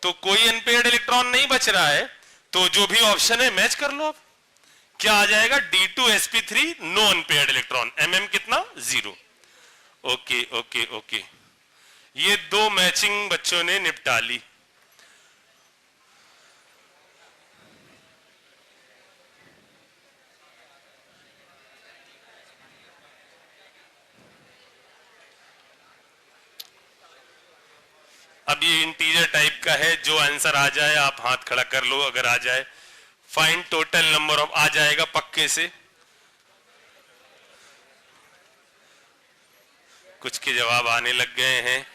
तो कोई अनपेयर्ड इलेक्ट्रॉन नहीं बच रहा है, तो जो भी ऑप्शन है मैच कर लो। अब क्या आ जाएगा? D2sp3, no unpaired electron. mm कितना? 0। ओके ओके ओके, ये 2 मैचिंग बच्चों ने निपटा ली। अब ये इंटीजर टाइप का है, जो आंसर आ जाए आप हाथ खड़ा कर लो, अगर आ जाए। फाइंड टोटल नंबर ऑफ, आ जाएगा पक्के से। कुछ के जवाब आने लग गए हैं।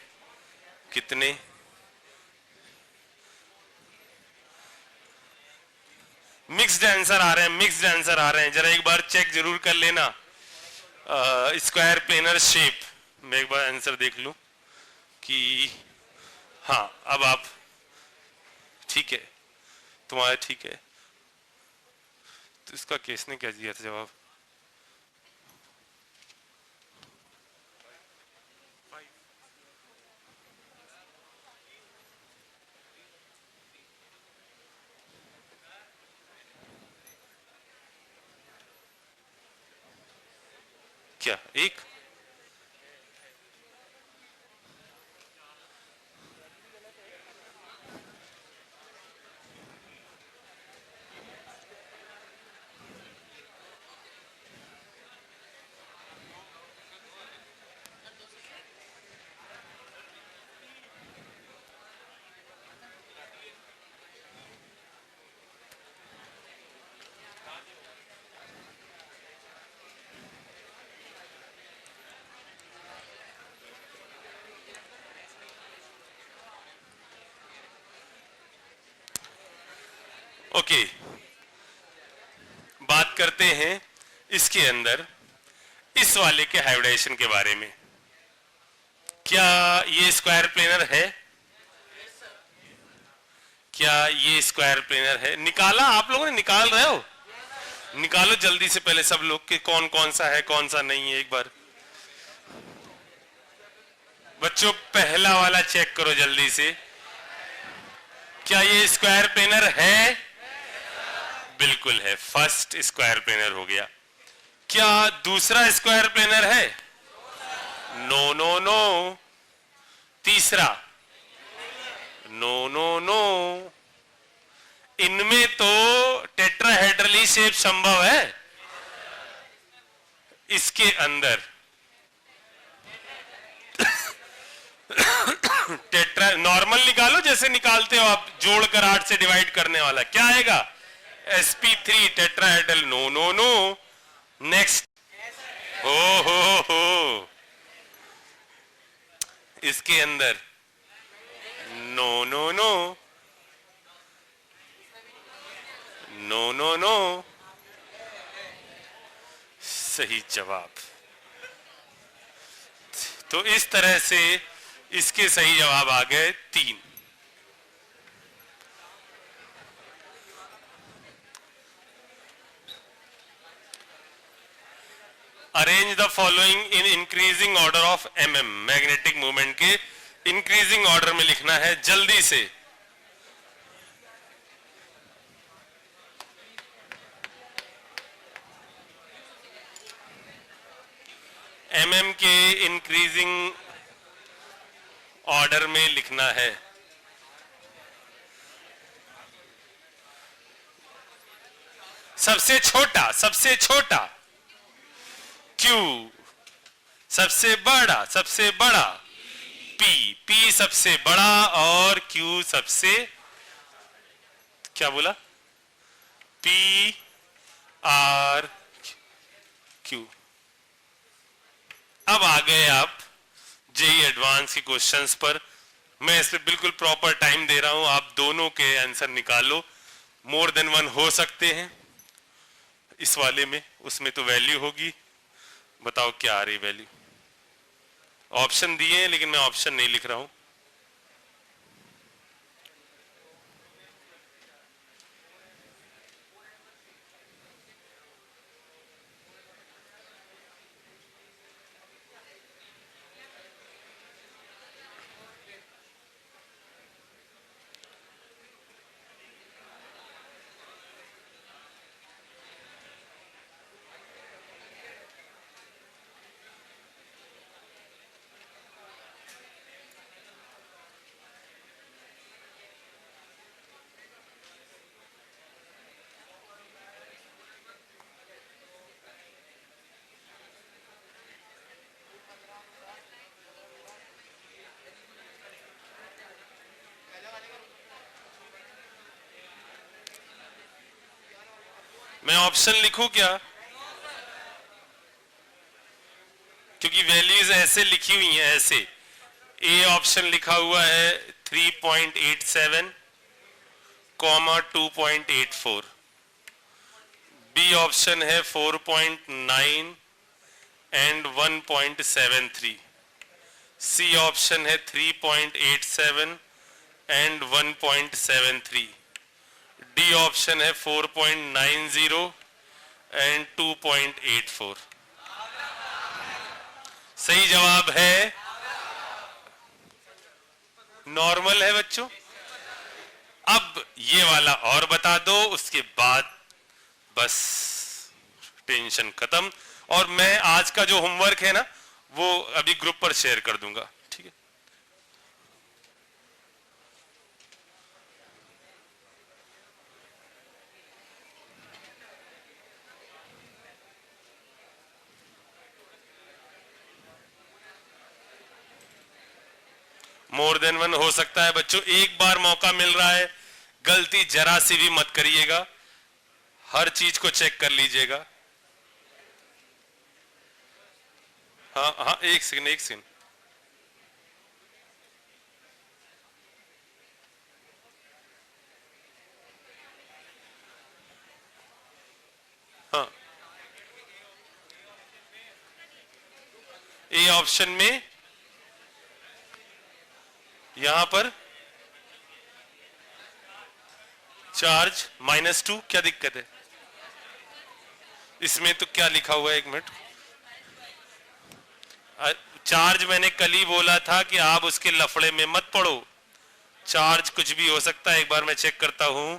कितने? मिक्स्ड आंसर आ रहे हैं, मिक्स्ड आंसर आ रहे हैं। जरा एक बार चेक जरूर कर लेना। स्क्वायर प्लेनर शेप मैं एक बार आंसर देख लूं कि हाँ, अब आप ठीक है, तुम्हारा ठीक है। तो इसका केस ने क्या दिया था जवाब? क्या 1? ओके, बात करते हैं इसके अंदर इस वाले के हाइब्रिडाइजेशन के बारे में। क्या ये स्क्वायर प्लेनर है? क्या ये स्क्वायर प्लेनर है? निकाला? आप लोगों ने निकाल रहे हो? निकालो जल्दी से, पहले सब लोग के कौन कौन सा है कौन सा नहीं है। एक बार बच्चों पहला वाला चेक करो जल्दी से। क्या ये स्क्वायर प्लेनर है? बिल्कुल है, फर्स्ट स्क्वायर प्लेनर हो गया। क्या दूसरा स्क्वायर प्लेनर है? No no no. तीसरा? No no no. इनमें तो टेट्राहेड्रली शेप संभव है। इसके अंदर टेट्रा नॉर्मल निकालो जैसे निकालते हो आप, जोड़कर 8 से डिवाइड करने वाला क्या आएगा, sp3 tetrahedral. No no no, next. हो इसके अंदर no no no no no no, सही जवाब। तो इस तरह से इसके सही जवाब आ गए 3। Arrange the following in increasing order of mm, magnetic movement के इंक्रीजिंग ऑर्डर में लिखना है जल्दी से। mm के इंक्रीजिंग ऑर्डर में लिखना है सबसे छोटा Q, सबसे बड़ा P सबसे बड़ा और Q सबसे, क्या बोला, P R Q। अब आ गए आप जेई एडवांस के क्वेश्चंस पर। मैं इस पे बिल्कुल प्रॉपर टाइम दे रहा हूं, आप दोनों के आंसर निकालो। मोर देन 1 हो सकते हैं इस वाले में, उसमें तो वैल्यू होगी। बताओ क्या आ रही वैल्यू। ऑप्शन दिए हैं लेकिन मैं ऑप्शन नहीं लिख रहा हूं। मैं ऑप्शन लिखूं क्या, क्योंकि वैल्यूज ऐसे लिखी हुई हैं, ऐसे। ए ऑप्शन लिखा हुआ है 3.87 कॉमा 2.84, बी ऑप्शन है 4.9 एंड 1.73, सी ऑप्शन है 3.87 एंड 1.73, डी ऑप्शन है 4.90 एंड 2.84। सही जवाब है नॉर्मल है बच्चों। अब ये वाला और बता दो, उसके बाद बस टेंशन खत्म। और मैं आज का जो होमवर्क है ना वो अभी ग्रुप पर शेयर कर दूंगा, ठीक है। मोर देन 1 हो सकता है बच्चों, एक बार मौका मिल रहा है, गलती जरा सी भी मत करिएगा, हर चीज को चेक कर लीजिएगा। हाँ हाँ, एक सेकंड। हाँ, ए ऑप्शन में यहां पर चार्ज -2, क्या दिक्कत है इसमें? तो क्या लिखा हुआ है, एक मिनट। चार्ज मैंने कल ही बोला था कि आप उसके लफड़े में मत पड़ो, चार्ज कुछ भी हो सकता है। एक बार मैं चेक करता हूं।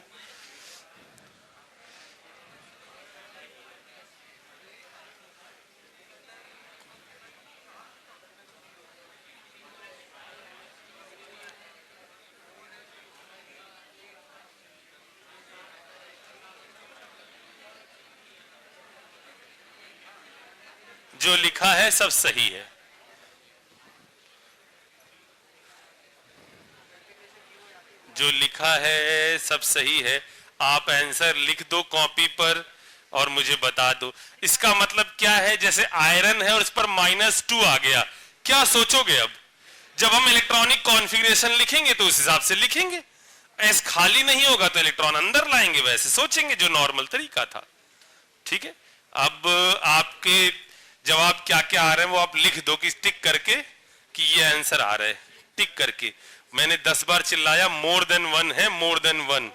जो लिखा है सब सही है। लिखा है सब सही है, आप आंसर लिख दो कॉपी पर और मुझे बता दो। इसका मतलब क्या है, जैसे आयरन है और इस पर -2 आ गया, क्या सोचोगे अब? जब हम इलेक्ट्रॉनिक कॉन्फ़िगरेशन लिखेंगे तो उस हिसाब से लिखेंगे, एस खाली नहीं होगा तो इलेक्ट्रॉन अंदर लाएंगे, वैसे सोचेंगे जो नॉर्मल तरीका था। ठीक है, अब आपके जवाब क्या क्या आ रहे हैं वो आप लिख दो कि टिक करके कि ये आंसर आ रहा है, टिक करके। मैंने 10 बार चिल्लाया, मोर देन 1 है, मोर देन 1,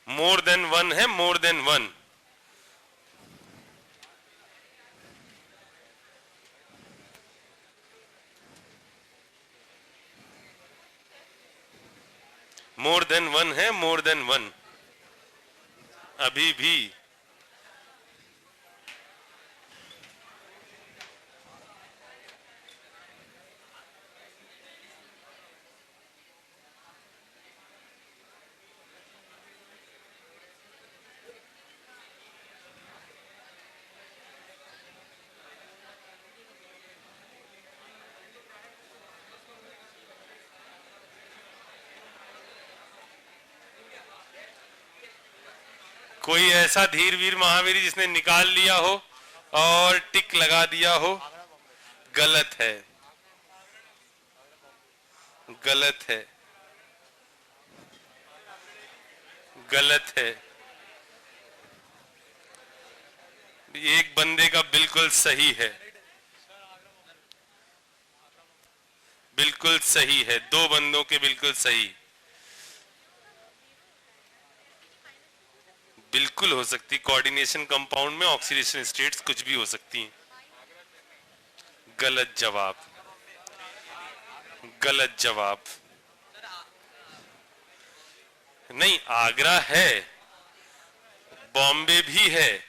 मोर देन 1 है, मोर देन 1। मोर देन 1 है, मोर देन 1 अभी भी। कोई ऐसा धीर वीर महावीर जिसने निकाल लिया हो और टिक लगा दिया हो? गलत है, गलत है, गलत है। एक बंदे का बिल्कुल सही है, बिल्कुल सही है, 2 बंदों के बिल्कुल सही। बिल्कुल हो सकती, कोऑर्डिनेशन कंपाउंड में ऑक्सीडेशन स्टेट्स कुछ भी हो सकती हैं। गलत जवाब, गलत जवाब। नहीं, आगरा है, बॉम्बे भी है,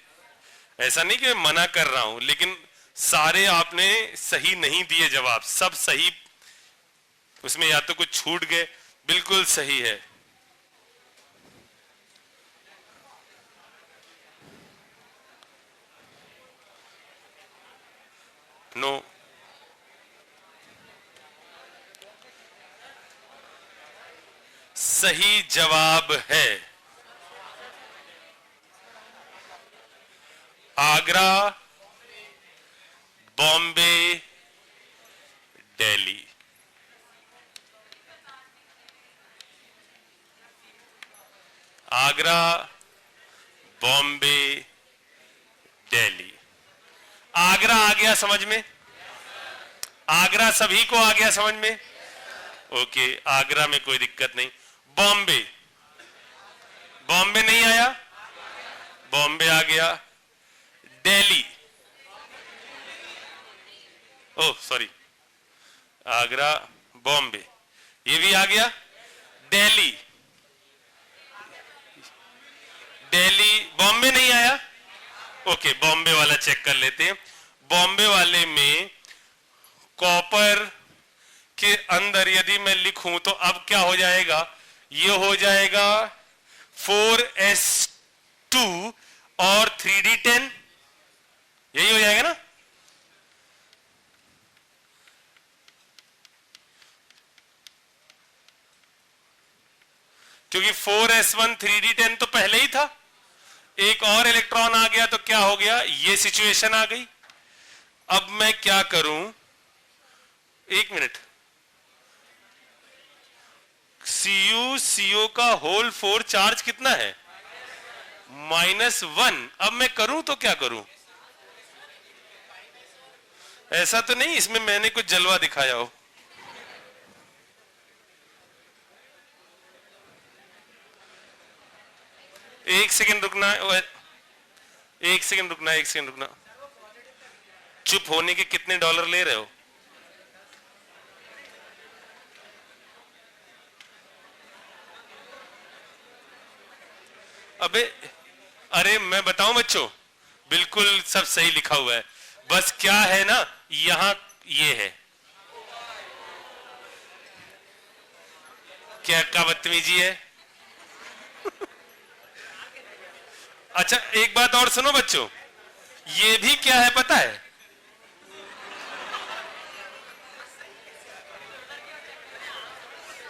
ऐसा नहीं कि मैं मना कर रहा हूं, लेकिन सारे आपने सही नहीं दिए जवाब, सब सही, उसमें या तो कुछ छूट गए। बिल्कुल सही है। नो, सही जवाब है आगरा, बॉम्बे, दिल्ली। आगरा, बॉम्बे, दिल्ली। आगरा आ गया समझ में? आगरा सभी को आ गया समझ में? ओके, आगरा में कोई दिक्कत नहीं। बॉम्बे, बॉम्बे नहीं आया? बॉम्बे आ गया। दिल्ली, ओह सॉरी, आगरा, बॉम्बे, ये भी आ गया। दिल्ली, दिल्ली, बॉम्बे नहीं आया? ओके, बॉम्बे वाला चेक कर लेते हैं। बॉम्बे वाले में कॉपर के अंदर यदि मैं लिखूं तो अब क्या हो जाएगा? ये हो जाएगा 4s2 और 3d10, यही हो जाएगा ना? क्योंकि 4s1 3d10 तो पहले ही था, एक और इलेक्ट्रॉन आ गया तो क्या हो गया? ये सिचुएशन आ गई। अब मैं क्या करूं, एक मिनट, Cu का होल 4 चार्ज कितना है? -1। अब मैं करूं तो क्या करूं? ऐसा तो नहीं इसमें मैंने कुछ जलवा दिखाया हो। एक सेकंड रुकना, एक सेकंड रुकना, एक सेकंड रुकना। चुप होने के कितने डॉलर ले रहे हो? अबे अरे मैं बताऊं बच्चों, बिल्कुल सब सही लिखा हुआ है, बस क्या है ना, यहां ये है। क्या बदतमीजी है? अच्छा एक बात और सुनो बच्चों, ये भी क्या है पता है?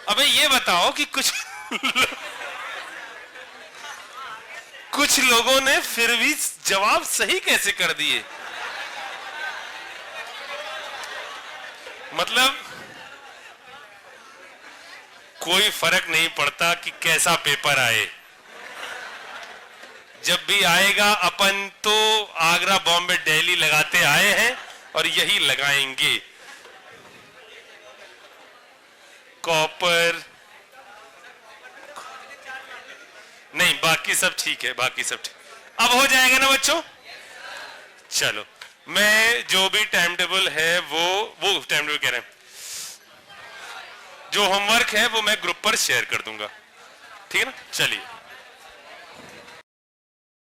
अबे ये बताओ कि कुछ लोगों ने फिर भी जवाब सही कैसे कर दिए? मतलब कोई फर्क नहीं पड़ता कि कैसा पेपर आए, जब भी आएगा अपन तो आगरा, बॉम्बे, दिल्ली लगाते आए हैं और यही लगाएंगे। कॉपर नहीं, बाकी सब ठीक है, बाकी सब ठीक। अब हो जाएगा ना बच्चों? चलो, मैं जो भी टाइम टेबल है वो टाइम टेबल कह रहे हैं, जो होमवर्क है वो मैं ग्रुप पर शेयर कर दूंगा, ठीक है ना? चलिए।